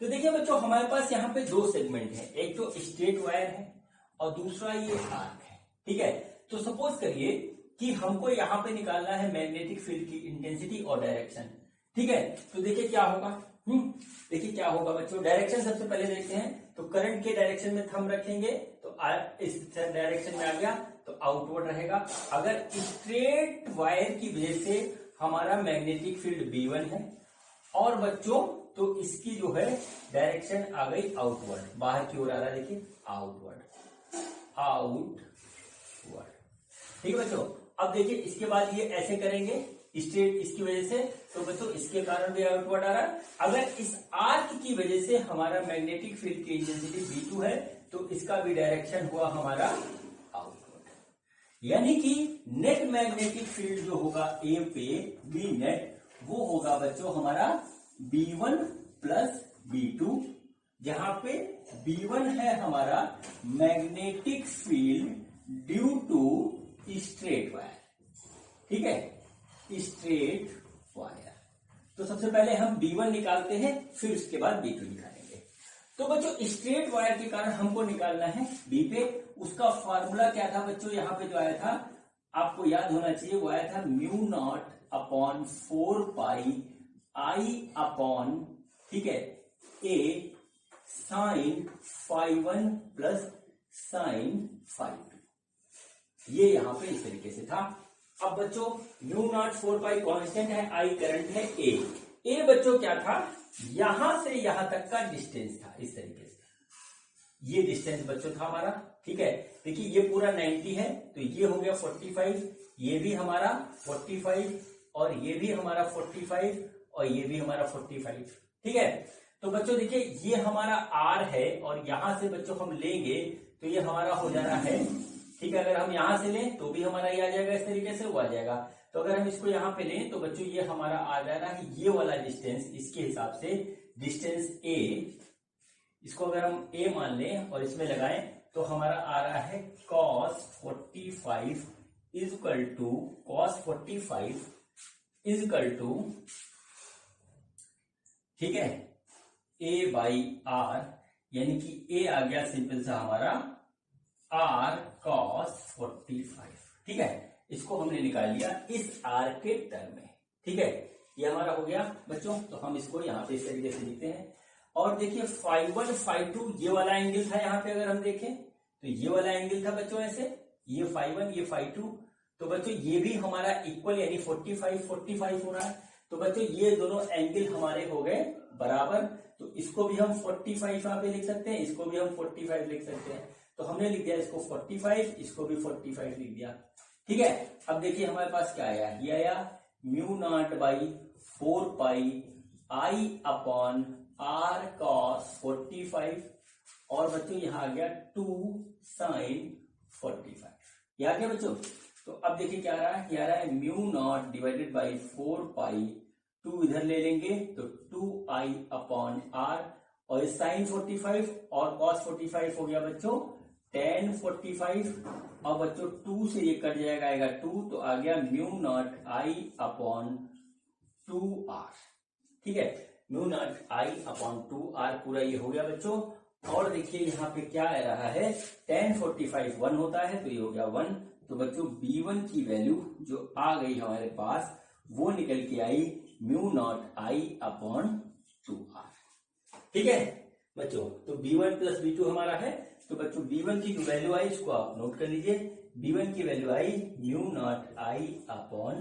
[SPEAKER 1] तो देखिए बच्चों हमारे पास यहाँ पे दो सेगमेंट है, एक तो स्ट्रेट वायर है और दूसरा ये आर्क है, ठीक है। तो सपोज करिए कि हमको यहाँ पे निकालना है मैग्नेटिक फील्ड की इंटेंसिटी और डायरेक्शन, ठीक है। तो देखिए क्या होगा, देखिए क्या होगा बच्चों, डायरेक्शन सबसे पहले देखते हैं। तो करंट के डायरेक्शन में थंब रखेंगे तो इस डायरेक्शन में आ गया तो आउटवर्ड रहेगा। अगर स्ट्रेट वायर की वजह से हमारा मैग्नेटिक फील्ड B1 है, और बच्चों तो इसकी जो है डायरेक्शन आ गई आउटवर्ड, बाहर की ओर आ रहा है, देखिए आउटवर्ड, ठीक है बच्चों। अब देखिए इसके बाद ये ऐसे करेंगे, स्ट्रेट इसकी वजह से, तो बच्चों इसके कारण भी आउटवर्ड आ रहा है। अगर इस आर्क की वजह से हमारा मैग्नेटिक फील्ड की इंटेंसिटी V2 है तो इसका भी डायरेक्शन हुआ हमारा आउटवर्ड, यानी कि नेट मैग्नेटिक फील्ड जो होगा ए पे बी नेट वो होगा बच्चों हमारा B1 प्लस B2, जहां पे B1 है हमारा magnetic field due to straight wire, ठीक है, स्ट्रेट वायर। तो सबसे पहले हम B1 निकालते हैं, फिर उसके बाद B2 निकालेंगे। तो बच्चों स्ट्रेट वायर के कारण हमको निकालना है B पे, उसका फॉर्मूला क्या था बच्चों, यहां पे जो आया था आपको याद होना चाहिए, वो आया था mu not upon 4 pi I upon, ठीक है, ए साइन φ1 प्लस साइन φ2, ये यहां पे इस तरीके से था। अब बच्चों म्यू नॉट 4 पाई कांस्टेंट है, आई करंट है, ए बच्चों क्या था, यहां से यहां तक का डिस्टेंस था, इस तरीके से ये डिस्टेंस बच्चों था हमारा, ठीक है। देखिए ये पूरा 90 है तो ये हो गया 45, ये भी हमारा 45 और ये भी हमारा 45 और ये भी हमारा 45, ठीक है। तो बच्चों देखिए ये हमारा आर है और यहां से बच्चों हम लेंगे तो ये हमारा हो जाना है, ठीक है। अगर हम यहां से लें तो भी हमारा ये आ जाएगा, इस तरीके से वो आ जाएगा। तो अगर हम इसको यहां पे लें तो बच्चों ये हमारा आ जाएगा ये वाला डिस्टेंस, इसके हिसाब से डिस्टेंस ए, इसको अगर हम ए मान लें और इसमें लगाएं तो हमारा आ रहा है cos 45 is equal to cos 45 is equal to, ठीक है, ए बाई आर, यानी कि ए आ गया सिंपल सा हमारा आर cos 45, ठीक है। इसको हमने निकाल लिया इस आर के टर्म में, ठीक है, ये हमारा हो गया बच्चों। तो हम इसको यहाँ पे इस तरीके से लिखते हैं और देखिए φ1 φ2 ये वाला एंगल था, यहाँ पे अगर हम देखें तो ये वाला एंगल था बच्चों, ऐसे ये φ1 ये φ2, तो बच्चों ये भी हमारा इक्वल यानी 45 हो रहा है। तो बच्चों ये दोनों एंगल हमारे हो गए बराबर, तो इसको भी हम 45 यहाँ पे लिख सकते हैं, इसको भी हम 45 लिख सकते हैं। तो हमने लिख दिया इसको 45, इसको भी 45 लिख दिया, ठीक है। अब देखिए हमारे पास क्या आया, ये आया mu not by 4 pi I upon R cos 45 और बच्चों यहां आ गया 2 साइन 45, ये आ गया बच्चों। तो अब देखिए क्या आ रहा है, ये आ रहा है म्यू नॉट डिवाइडेड बाई 4 पाई, 2 इधर ले लेंगे तो 2 आई अपॉन आर और साइन 45 और cos 45 हो गया बच्चों tan 45, और बच्चों 2 से ये कट जाएगा, आएगा 2, तो आ गया mu not I upon 2r, ठीक है, mu not I upon 2r पूरा ये हो गया बच्चों। और देखिए यहाँ पे क्या आ रहा है, tan 45 1 होता है तो ये हो गया 1, तो बच्चों B1 की वैल्यू जो आ गई हमारे पास वो निकल के आई mu not I upon 2r, ठीक है बच्चों। तो B1 प्लस B2 हमारा है, तो बच्चों B1 की जो वैल्यू आई इसको आप नोट कर लीजिए, B1 की value I mu not I upon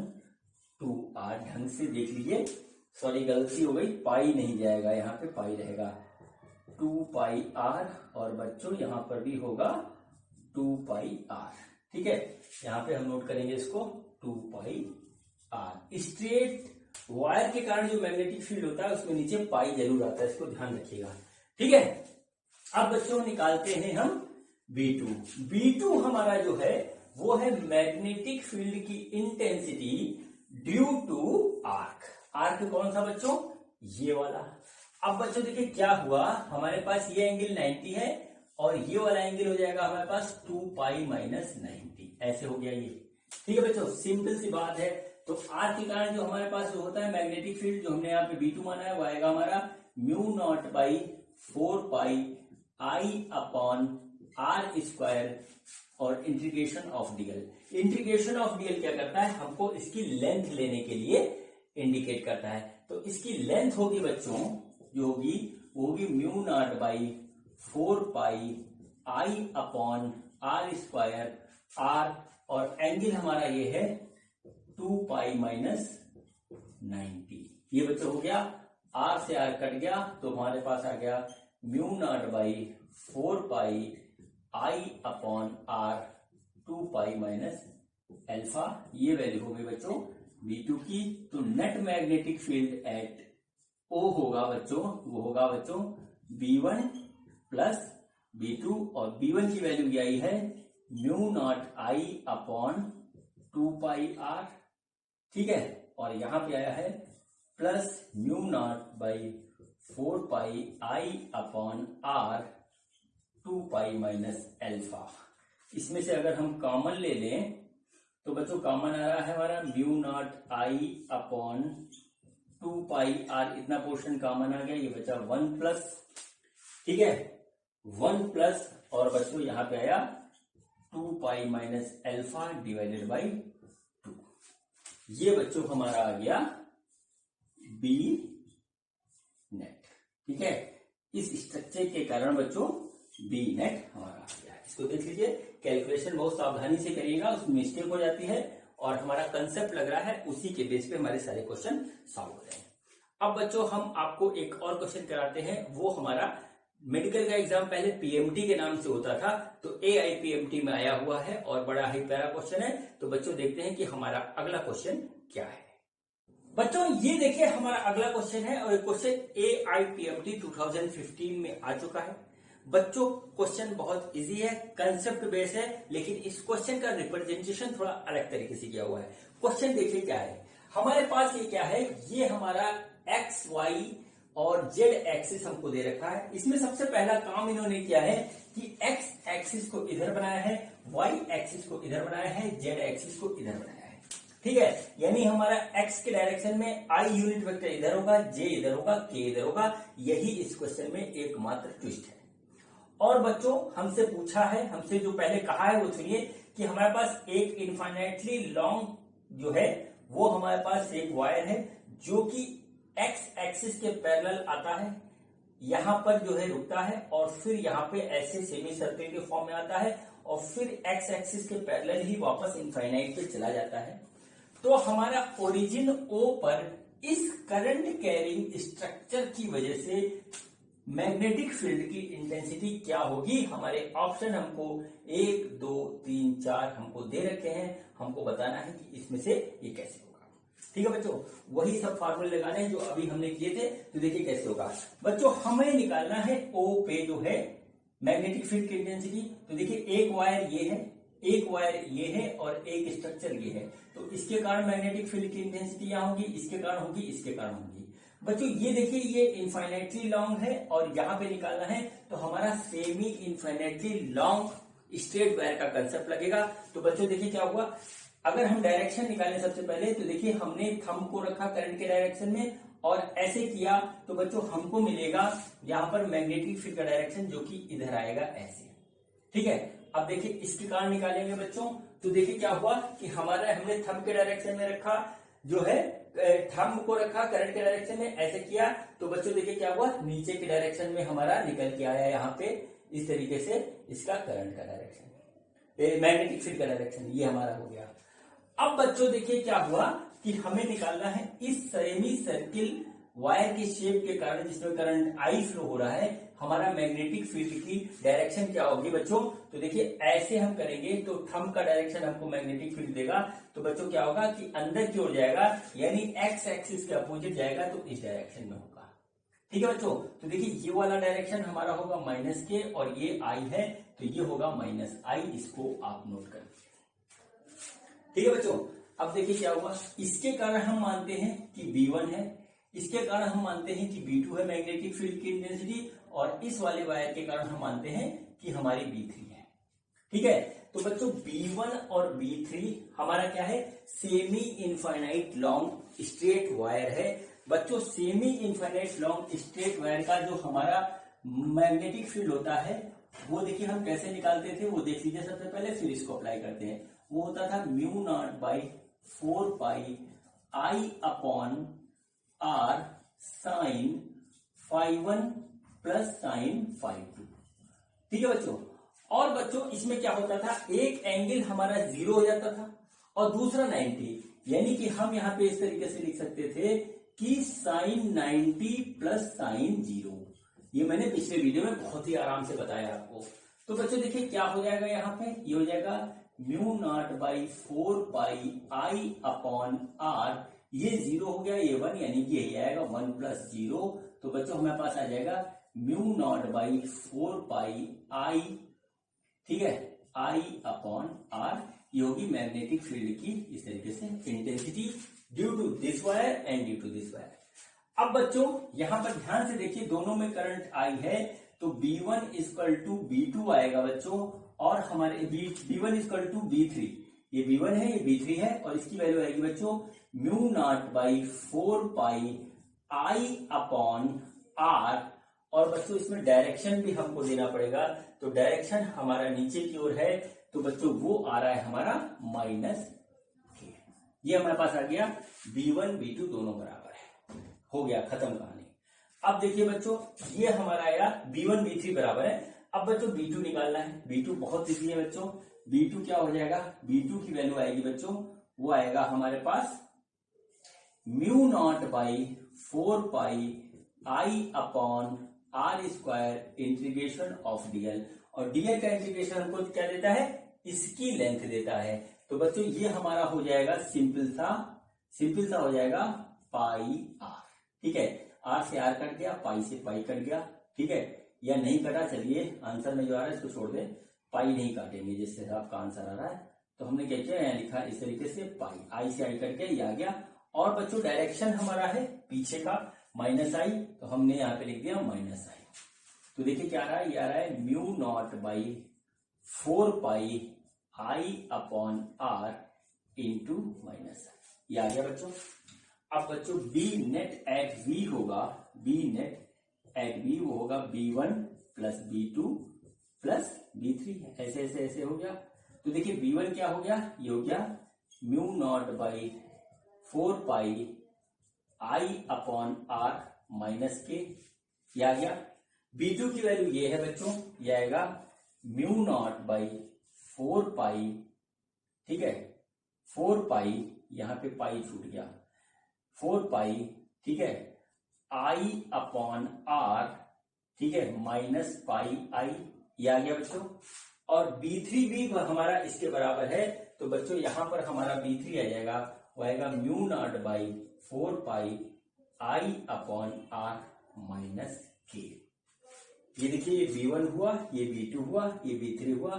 [SPEAKER 1] 2r, ढंग से देख लीजिए, सॉरी गलती हो गई, पाई नहीं जाएगा, यहाँ पे पाई रहेगा 2 पाई r और बच्चों यहाँ पर भी होगा 2 पाई r, ठीक है। यहाँ पे हम नोट करेंगे इसको 2 पाई r। स्ट्रेट वायर के कारण जो मैग्नेटिक फील्ड होता है उसमें नीचे पाई जरूर आता है, इसको ध्यान रखिएगा, ठीक है। अब बच्चों निकालते हैं हम B2 हमारा जो है वो है मैग्नेटिक फील्ड की इंटेंसिटी ड्यू टू आर्क कौन सा बच्चों, ये वाला। अब बच्चों देखिए क्या हुआ, हमारे पास ये एंगल 90 है और ये वाला एंगल हो जाएगा हमारे पास 2 पाई माइनस 90, ऐसे हो गया ये, ठीक है बच्चों, सिंपल सी बात है। तो आर के कारण जो हमारे पास जो होता है मैग्नेटिक फील्ड, जो हमने यहाँ पे B2 माना है वो आएगा हमारा mu not by 4 pi I upon R square और integration of dl. Integration of dl क्या करता है, हमको इसकी लेंथ लेने के लिए इंडिकेट करता है। तो इसकी लेंथ होगी बच्चों जो होगी वो होगी mu not by 4 pi I upon R square R, और एंगल हमारा ये है 2 पाई माइनस 90, ये बच्चों हो गया, आर से आर कट गया तो हमारे पास आ गया mu not by 4 pi I upon R 2 pi minus alpha, ये वैल्यू हो गई बच्चों B2 की, तो net magnetic field at O होगा बच्चों, वो होगा बच्चों B1 प्लस B2, और B1 की वैल्यू क्या आई है mu not I upon 2πr, ठीक है, और यहां पे आया है plus mu not by 4πI upon r 2π minus alpha. इसमें से अगर हम कॉमन ले लें तो बच्चों कॉमन आ रहा है हमारा mu not I upon 2πr, इतना पोर्शन कॉमन आ गया, ये बचा 1 प्लस, ठीक है 1 प्लस, और बच्चों यहां पे आया 2π माइनस एल्फा डिवाइडेड बाई 2। ये बच्चों हमारा आ गया बी नेट, ठीक है, इस स्ट्रक्चर के कारण बच्चों बी नेट हमारा आ गया। इसको देख लीजिए, कैलकुलेशन बहुत सावधानी से करिएगा, उसमें मिस्टेक हो जाती है, और हमारा कंसेप्ट लग रहा है उसी के बेस पे हमारे सारे क्वेश्चन सॉल्व हो रहे हैं। अब बच्चों हम आपको एक और क्वेश्चन कराते हैं, वो हमारा मेडिकल का एग्जाम पहले पीएमटी के नाम से होता था, तो AIPMT में आया हुआ है और बड़ा ही प्यारा क्वेश्चन है। तो बच्चों देखते हैं कि हमारा अगला क्वेश्चन क्या है। बच्चों ये देखिए हमारा अगला क्वेश्चन है, और क्वेश्चन AIPMT 2015 में आ चुका है। बच्चों क्वेश्चन बहुत इजी है, कंसेप्ट बेस है, लेकिन इस क्वेश्चन का रिप्रेजेंटेशन थोड़ा अलग तरीके से किया हुआ है। क्वेश्चन देखिए क्या है, हमारे पास ये क्या है, ये हमारा एक्स वाई और जेड एक्सिस हमको दे रखा है। इसमें सबसे पहला काम इन्होंने किया है कि एक्स एक्सिस को इधर बनाया है, वाई एक्सिस को इधर बनाया है, जेड एक्सिस को इधर बनाया है, ठीक है, यानी हमारा एक्स के डायरेक्शन में आई यूनिट वेक्टर इधर होगा, जे इधर होगा, के इधर होगा। यही इस क्वेश्चन में एकमात्र ट्विस्ट है। और बच्चों हमसे पूछा है, हमसे जो पहले कहा है वो सुनिए, कि हमारे पास एक इनफाइनाइटली लॉन्ग जो है वो हमारे पास एक वायर है जो कि एक्स एक्सिस के पैरेलल आता है, यहां पर जो है रुकता है, और फिर यहाँ पे ऐसे सेमी सर्कल के फॉर्म में आता है, और फिर एक्स एक्सिस के पैरेलल ही वापस इनफाइनाइट पे चला जाता है। तो हमारा ओरिजिन O पर इस करंट कैरिंग स्ट्रक्चर की वजह से मैग्नेटिक फील्ड की इंटेंसिटी क्या होगी। हमारे ऑप्शन हमको 1 2 3 4 हमको दे रखे हैं, हमको बताना है कि इसमें से ये कैसे होगा। ठीक है बच्चों, वही सब फार्मूले लगाने हैं जो अभी हमने किए थे। तो देखिए कैसे होगा बच्चों, हमें निकालना है O पे जो है मैग्नेटिक फील्ड की इंटेंसिटी। तो देखिए एक वायर ये है, एक वायर ये है, और एक स्ट्रक्चर ये है। तो इसके कारण मैग्नेटिक फील्ड की इंटेंसिटी यहाँ होगी, इसके कारण होगी, इसके कारण होगी। बच्चों ये देखिए ये इनफाइनाइटली लॉन्ग है, और यहाँ पे निकालना है तो हमारा semi infinitely long straight wire का कंसेप्ट लगेगा। तो बच्चों देखिए क्या हुआ, अगर हम डायरेक्शन निकालें सबसे पहले, तो देखिए हमने थंब को रखा करंट के डायरेक्शन में और ऐसे किया, तो बच्चों हमको मिलेगा यहाँ पर मैग्नेटिक फील्ड का डायरेक्शन जो कि इधर आएगा ऐसे। ठीक है, अब देखिए इसके कारण निकालेंगे बच्चों। तो देखिए क्या हुआ कि हमारा हमने थंब के डायरेक्शन में रखा, जो है थंब को रखा करंट के डायरेक्शन में, ऐसे किया, तो बच्चों देखिए क्या हुआ, नीचे के डायरेक्शन में हमारा निकल के आया यहाँ पे इस तरीके से इसका करंट का डायरेक्शन, मैग्नेटिक फील्ड का डायरेक्शन ये हमारा हो गया। अब बच्चों देखिए क्या हुआ कि हमें निकालना है इस सेमी सर्किल वायर के शेप के कारण जिसमें करंट आई फ्लो हो रहा है, हमारा मैग्नेटिक फील्ड की डायरेक्शन क्या होगी बच्चों। तो देखिए ऐसे हम करेंगे तो थंब का डायरेक्शन हमको मैग्नेटिक फील्ड देगा। तो बच्चों क्या होगा कि अंदर की ओर जाएगा, यानी एक्स एक्सिस के अपोजिट जाएगा, तो इस डायरेक्शन में होगा। ठीक है बच्चों, तो देखिए ये वाला डायरेक्शन हमारा होगा माइनस के, और ये आई है तो ये होगा माइनस आई, इसको आप नोट कर लीजिए। ठीक है बच्चों, अब देखिए क्या हुआ, इसके कारण हम मानते हैं कि B1 है, इसके कारण हम मानते हैं कि B2 है मैग्नेटिक फील्ड की इंटेंसिटी, और इस वाले वायर के कारण हम मानते हैं कि हमारी B3 है। ठीक है, तो बच्चों B1 और B3 हमारा क्या है, semi infinite long straight wire है। बच्चों semi infinite long straight wire का जो हमारा मैग्नेटिक फील्ड होता है वो देखिए हम कैसे निकालते थे, वो देख लीजिए सबसे पहले, फिर इसको अप्लाई करते हैं। वो होता था mu not by 4πI upon r sine φ1 plus sine φ2। ठीक है बच्चों, और बच्चों इसमें क्या होता था, एक एंगल हमारा 0 हो जाता था और दूसरा 90, यानी कि हम यहाँ पे इस तरीके से लिख सकते थे कि साइन 90 प्लस साइन 0। ये मैंने पिछले वीडियो में बहुत ही आराम से बताया आपको। तो बच्चों देखिए क्या हो जाएगा, यहाँ पे ये हो जाएगा mu not by 4 pi I upon R, ये 0 हो गया, ये 1 यानी कि यही आएगा 1 प्लस 0। तो बच्चों हमारे पास आ जाएगा mu not by 4 pi I, ठीक है, आई अपॉन आर। ये होगी मैग्नेटिक फील्ड की इस तरीके से intensity due to this wire and due to this wire. अब बच्चों यहां पर ध्यान से देखिए, दोनों में करंट आई है, तो B1 इक्वल टू B2 आएगा बच्चों, और हमारे B1 इक्वल टू B3, ये B1 है, ये B3 है, और इसकी वैल्यू आएगी बच्चों mu not by 4 pi I upon R. और बच्चों इसमें डायरेक्शन भी हमको देना पड़ेगा, तो डायरेक्शन हमारा नीचे की ओर है, तो बच्चों वो आ रहा है हमारा माइनस के। ये हमारे पास आ गया B1 B2 दोनों बराबर है, हो गया, खत्म कहानी। अब देखिए बच्चों, ये हमारा आया B1 B3 बराबर है। अब बच्चों B2 निकालना है। B2 बहुत इजी है बच्चों। B2 क्या हो जाएगा, B2 की वैल्यू आएगी बच्चों, वो आएगा हमारे पास mu not by 4 pi I upon R square integration of dl, और डीएल का इंटीग्रेशन हमको क्या देता है, इसकी लेंथ देता है। तो बच्चों ये हमारा हो जाएगा सिंपल सा हो जाएगा पाई आर, ठीक है, आर से आर कट गया, पाई से पाई कट गया, ठीक है, या नहीं कटा, चलिए आंसर में जो आ रहा है इसको छोड़ दे, पाई नहीं काटेंगे जिससे आपका आंसर आ रहा है। तो हमने क्या किया, यहाँ लिखा इस तरीके से पाई, आई से आई कट गया, ये आ गया। और बच्चों डायरेक्शन हमारा है पीछे का माइनस आई, तो हमने यहाँ पे लिख दिया माइनस आई। तो देखिए क्या आ रहा है, ये आ रहा है mu not by 4 pi I upon R into minus I, ये आ गया बच्चों। अब बच्चों बी नेट एट वी होगा, बी नेट एट वी वो होगा B1 plus B2 plus B3, ऐसे ऐसे ऐसे हो गया। तो देखिए B1 क्या हो गया, ये हो गया mu not by 4 pi I upon R minus K, ये आ गया। B2 की वैल्यू ये है बच्चों, ये आएगा म्यू नॉट बाई 4 पाई, ठीक है, 4 पाई, यहां पे पाई छूट गया, 4 पाई, ठीक है, आई अपॉन आर, ठीक है, माइनस पाई आई, ये आ गया बच्चों। और B3 भी हमारा इसके बराबर है, तो बच्चों यहां पर हमारा B3 आ जाएगा, वो आएगा mu not by 4 pi I upon R minus K. ये देखिए, ये B1 हुआ, ये B2 हुआ, ये B3 हुआ।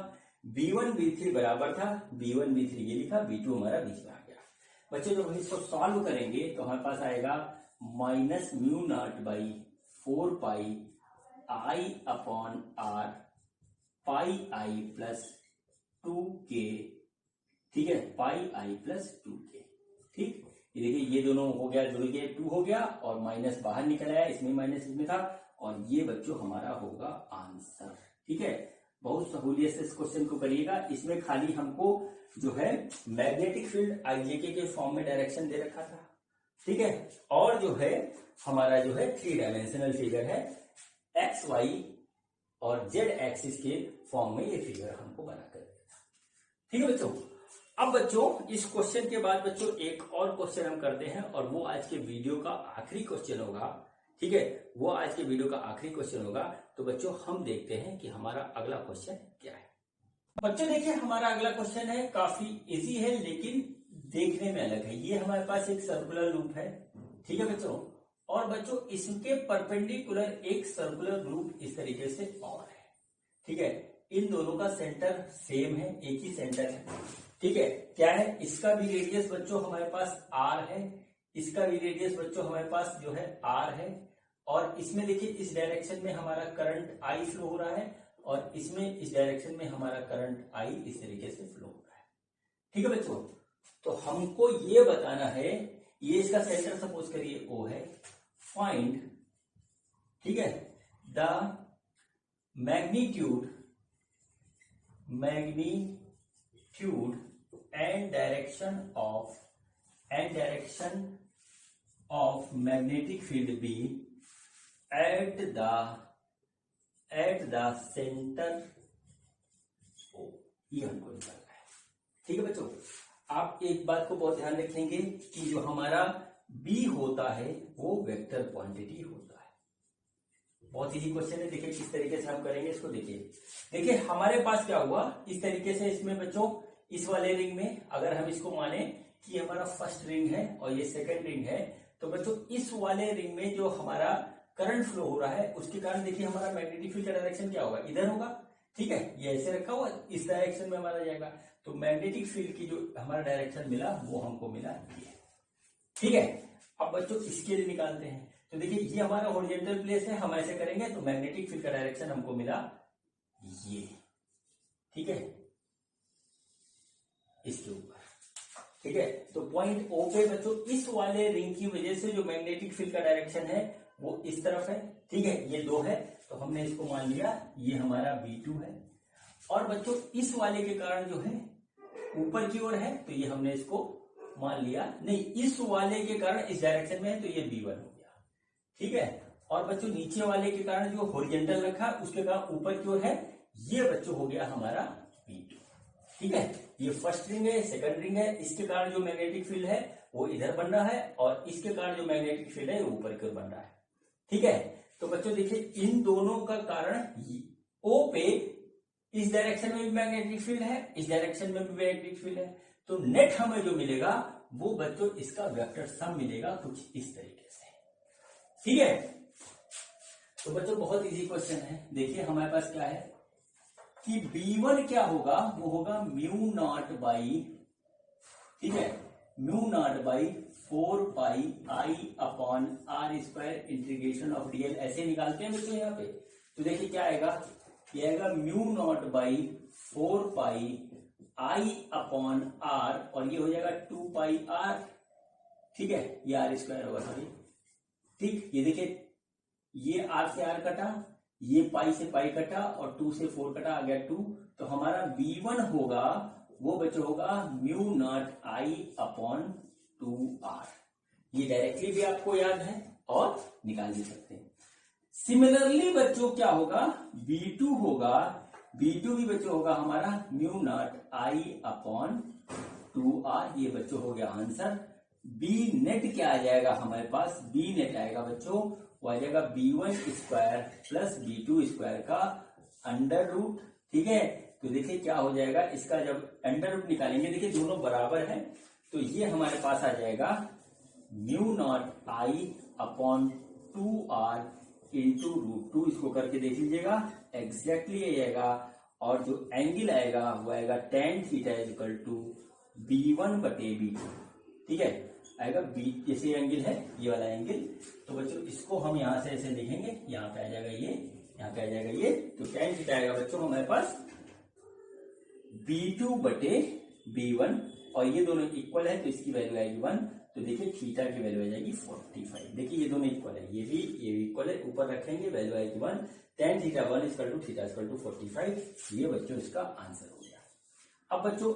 [SPEAKER 1] B1 B3 बराबर था, B1 B3 ये लिखा, B2 हमारा बीच में आ गया। बच्चों जब हम इसको सॉल्व करेंगे तो हमारे पास आएगा minus mu not by 4 pi I upon R pi I plus 2k, ठीक है, पाई आई प्लस 2k, ठीक। ये देखिए ये दोनों हो गया, जुड़ गए, 2 हो गया, और माइनस बाहर निकल आया, इसमें माइनस इसमें था, और ये बच्चों हमारा होगा आंसर, ठीक है। बहुत सहूलियत से इस क्वेश्चन को करिएगा। इसमें खाली हमको जो है मैग्नेटिक फील्ड आईजेके के फॉर्म में डायरेक्शन दे रखा था, ठीक है, और जो है हमारा जो है 3 डायमेंशनल फिगर है, एक्स वाई और जेड एक्सिस के फॉर्म में ये फिगर हमको बना कर दिया था, ठीक है बच्चों। अब बच्चों इस क्वेश्चन के बाद बच्चों एक और क्वेश्चन हम करते हैं, और वो आज के वीडियो का आखिरी क्वेश्चन होगा, ठीक है, वो आज के वीडियो का आखिरी क्वेश्चन होगा। तो बच्चों हम देखते हैं कि हमारा अगला क्वेश्चन क्या है। बच्चों देखिए हमारा अगला क्वेश्चन है, काफी इजी है लेकिन देखने में अलग है। ये हमारे पास एक सर्कुलर लूप है, ठीक है बच्चों, और बच्चों इसके परपेंडिकुलर एक सर्कुलर ग्रुप इस तरीके से और है, ठीक है। इन दोनों का सेंटर सेम है, एक ही सेंटर है, ठीक है। क्या है, इसका भी रेडियस बच्चों हमारे पास r है, इसका भी रेडियस बच्चों हमारे पास जो है r है, और इसमें देखिए इस डायरेक्शन में हमारा करंट I फ्लो हो रहा है, और इसमें इस डायरेक्शन में हमारा करंट I इस तरीके से फ्लो हो रहा है, ठीक है बच्चों। तो हमको ये बताना है, ये इसका सेंटर सपोज करिए O है, फाइंड, ठीक है, the magnitude and direction of magnetic field B eight the centre O, ये हमको निकालना है, ठीक है बच्चों। आप एक बात को बहुत ध्यान रखेंगे कि जो हमारा B होता है वो वेक्टर क्वांटिटी होता है। बहुत इजी क्वेश्चन है, देखिए किस तरीके से हम करेंगे इसको। देखिए हमारे पास क्या हुआ, इस तरीके से इसमें बच्चों इस वाले रिंग में अगर हम इसको माने कि हमारा फर्स्ट रिंग है और ये सेकंड रिंग है, तो बच्चों इस वाले रिंग में जो हमारा करंट फ्लो हो रहा है उसके कारण देखिए हमारा मैग्नेटिक फील्ड का डायरेक्शन क्या होगा, इधर होगा। ठीक है, ये ऐसे रखा हुआ इस डायरेक्शन में हमारा जाएगा, तो मैग्नेटिक फील्ड की जो हमारा डायरेक्शन मिला वो हमको मिला ये। ठीक है, अब बच्चों इसके लिए निकालते हैं। तो देखिए ये हमारा हॉरिजॉन्टल प्लेस है, हम ऐसे करेंगे तो मैग्नेटिक फील्ड का डायरेक्शन हमको मिला ये। ठीक है, इसके ऊपर। ठीक है, तो पॉइंट ओ पे बच्चों इस वाले रिंग की वजह से जो मैग्नेटिक फील्ड का डायरेक्शन है वो इस तरफ है। ठीक है, ये 2 है तो हमने इसको मान लिया ये हमारा V2 है। और बच्चों इस वाले के कारण जो है ऊपर की ओर है तो ये हमने इसको मान लिया नहीं, इस वाले के कारण इस डायरेक्शन में है तो ये B1 हो गया। ठीक है, और बच्चों नीचे वाले के कारण जो हॉरिजॉन्टल रखा उसके कारण ऊपर की ओर है, ये बच्चों हो गया हमारा V2। ठीक है, ये फर्स्ट रिंग है, सेकंड रिंग है, इसके कारण जो मैग्नेटिक फील्ड है वो इधर बन रहा है और इसके कारण जो मैग्नेटिक फील्ड है वो ऊपर की ओर बन रहा है। ठीक है, तो बच्चों देखिए इन दोनों का कारण O पे इस डायरेक्शन में भी मैग्नेटिक फील्ड है, इस डायरेक्शन में भी मैग्नेटिक फील्ड है, तो नेट हमें जो मिलेगा वो बच्चों इसका वेक्टर सम मिलेगा कुछ इस तरीके से। ठीक है, तो बच्चों बहुत इजी क्वेश्चन है। देखिए हमारे पास क्या है कि B1 क्या होगा, वो होगा म्यू नॉट बाई, ठीक है, mu not by 4 pi I upon R square integration of dl, ऐसे निकालते हैं बच्चों यहाँ पे। तो देखिए क्या आएगा, ये आएगा mu not by 4 pi I upon R और ये हो जाएगा 2 पाई R। ठीक है, ये R स्क्वायर होगा सॉरी। ठीक, ये देखिए ये R से R कटा, ये पाई से पाई कटा और 2 से 4 कटा, आ गया 2। तो हमारा V1 होगा वो बच्चों होगा mu naught I upon 2R। ये डायरेक्टली भी आपको याद है और निकाल भी सकते हैं। सिमिलरली बच्चों क्या होगा, B2 होगा, B2 भी बच्चों होगा हमारा mu not I upon 2R। ये बच्चों हो गया आंसर। B नेट क्या आ जाएगा हमारे पास, B नेट आएगा बच्चों वो आ जाएगा B1 square plus B2 square का अंडर रूट। ठीक है, तो देखिए क्या हो जाएगा, इसका जब अंडर रूट निकालेंगे देखिए दोनों बराबर है तो ये हमारे पास आ जाएगा mu not I upon 2R into root 2। इसको करके देख लीजिएगा एग्जैक्टली ये आएगा और जो एंगल आएगा वो आएगा tan theta equal to B1 बटे B2। ठीक है, आएगा B, जैसे एंगल है ये वाला एंगल, तो बच्चों इसको हम यहां से ऐसे लिखेंगे, यहाँ पे आ जाएगा ये, यहाँ पे आ जाएगा ये, तो tan थीटा आएगा बच्चों हमारे पास B2 बटे B1 और ये दोनों इक्वल है तो इसकी वैल्यू आएगी 1। तो देखिए थीटा की वैल्यू आ जाएगी 45। देखिए ये दोनों इक्वल है, ये भी इक्वल है, ऊपर रखेंगे वैल्यू आएगी 1, tan theta 1 equal to theta equal to 45। ये बच्चों इसका आंसर हो गया। अब बच्चों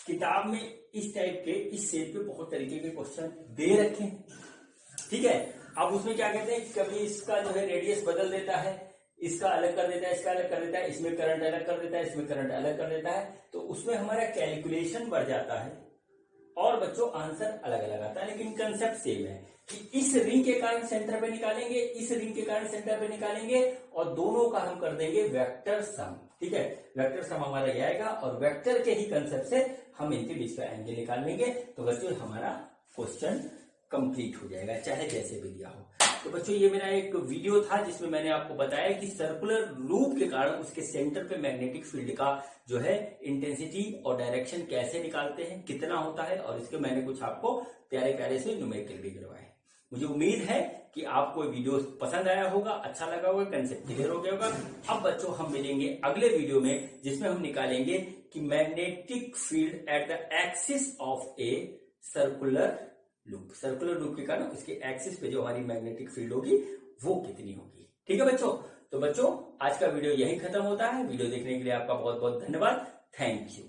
[SPEAKER 1] किताब में इस टाइप के इस शेप पे बहुत तरीके के क्वेश्चन दे रखे हैं। ठीक है, अब उसमें क्या कहते हैं, कभी इसका जो है रेडियस बदल देता है, इसका अलग कर देता है, इसका अलग कर देता है, इसमें करंट अलग कर देता है, इसमें करंट अलग कर देता है, तो उसमें हमारा कैलकुलेशन बढ़ जाता है और बच्चों आंसर अलग अलग आता है, लेकिन कंसेप्ट सेम है कि इस रिंग के कारण सेंटर पे निकालेंगे, इस रिंग के कारण सेंटर पे निकालेंगे और दोनों का हम कर देंगे वेक्टर सम। ठीक है, वेक्टर सम हमारा ये आएगा और वेक्टर के ही कंसेप्ट से हम इनके बीच का एंगल निकाल लेंगे, तो बच्चों हमारा क्वेश्चन कंप्लीट हो जाएगा, चाहे जैसे भी दिया हो। तो बच्चों ये मेरा एक वीडियो था जिसमें मैंने आपको बताया कि सर्कुलर लूप के कारण उसके सेंटर पे मैग्नेटिक फील्ड का जो है इंटेंसिटी और डायरेक्शन कैसे निकालते हैं, कितना होता है, और इसके मैंने कुछ आपको प्यारे प्यारे से न्यूमेरिकल भी करवाए। मुझे उम्मीद है कि आपको वीडियो पसंद आया होगा, अच्छा लगा होगा, कंसेप्ट क्लियर हो गया होगा। अब बच्चों हम मिलेंगे अगले वीडियो में जिसमें हम निकालेंगे कि magnetic field at the axis of a circular loop, circular loop के कारण उसके एक्सिस पे जो हमारी मैग्नेटिक फील्ड होगी वो कितनी होगी। ठीक है बच्चों, तो बच्चों आज का वीडियो यही खत्म होता है। वीडियो देखने के लिए आपका बहुत बहुत धन्यवाद। Thank you.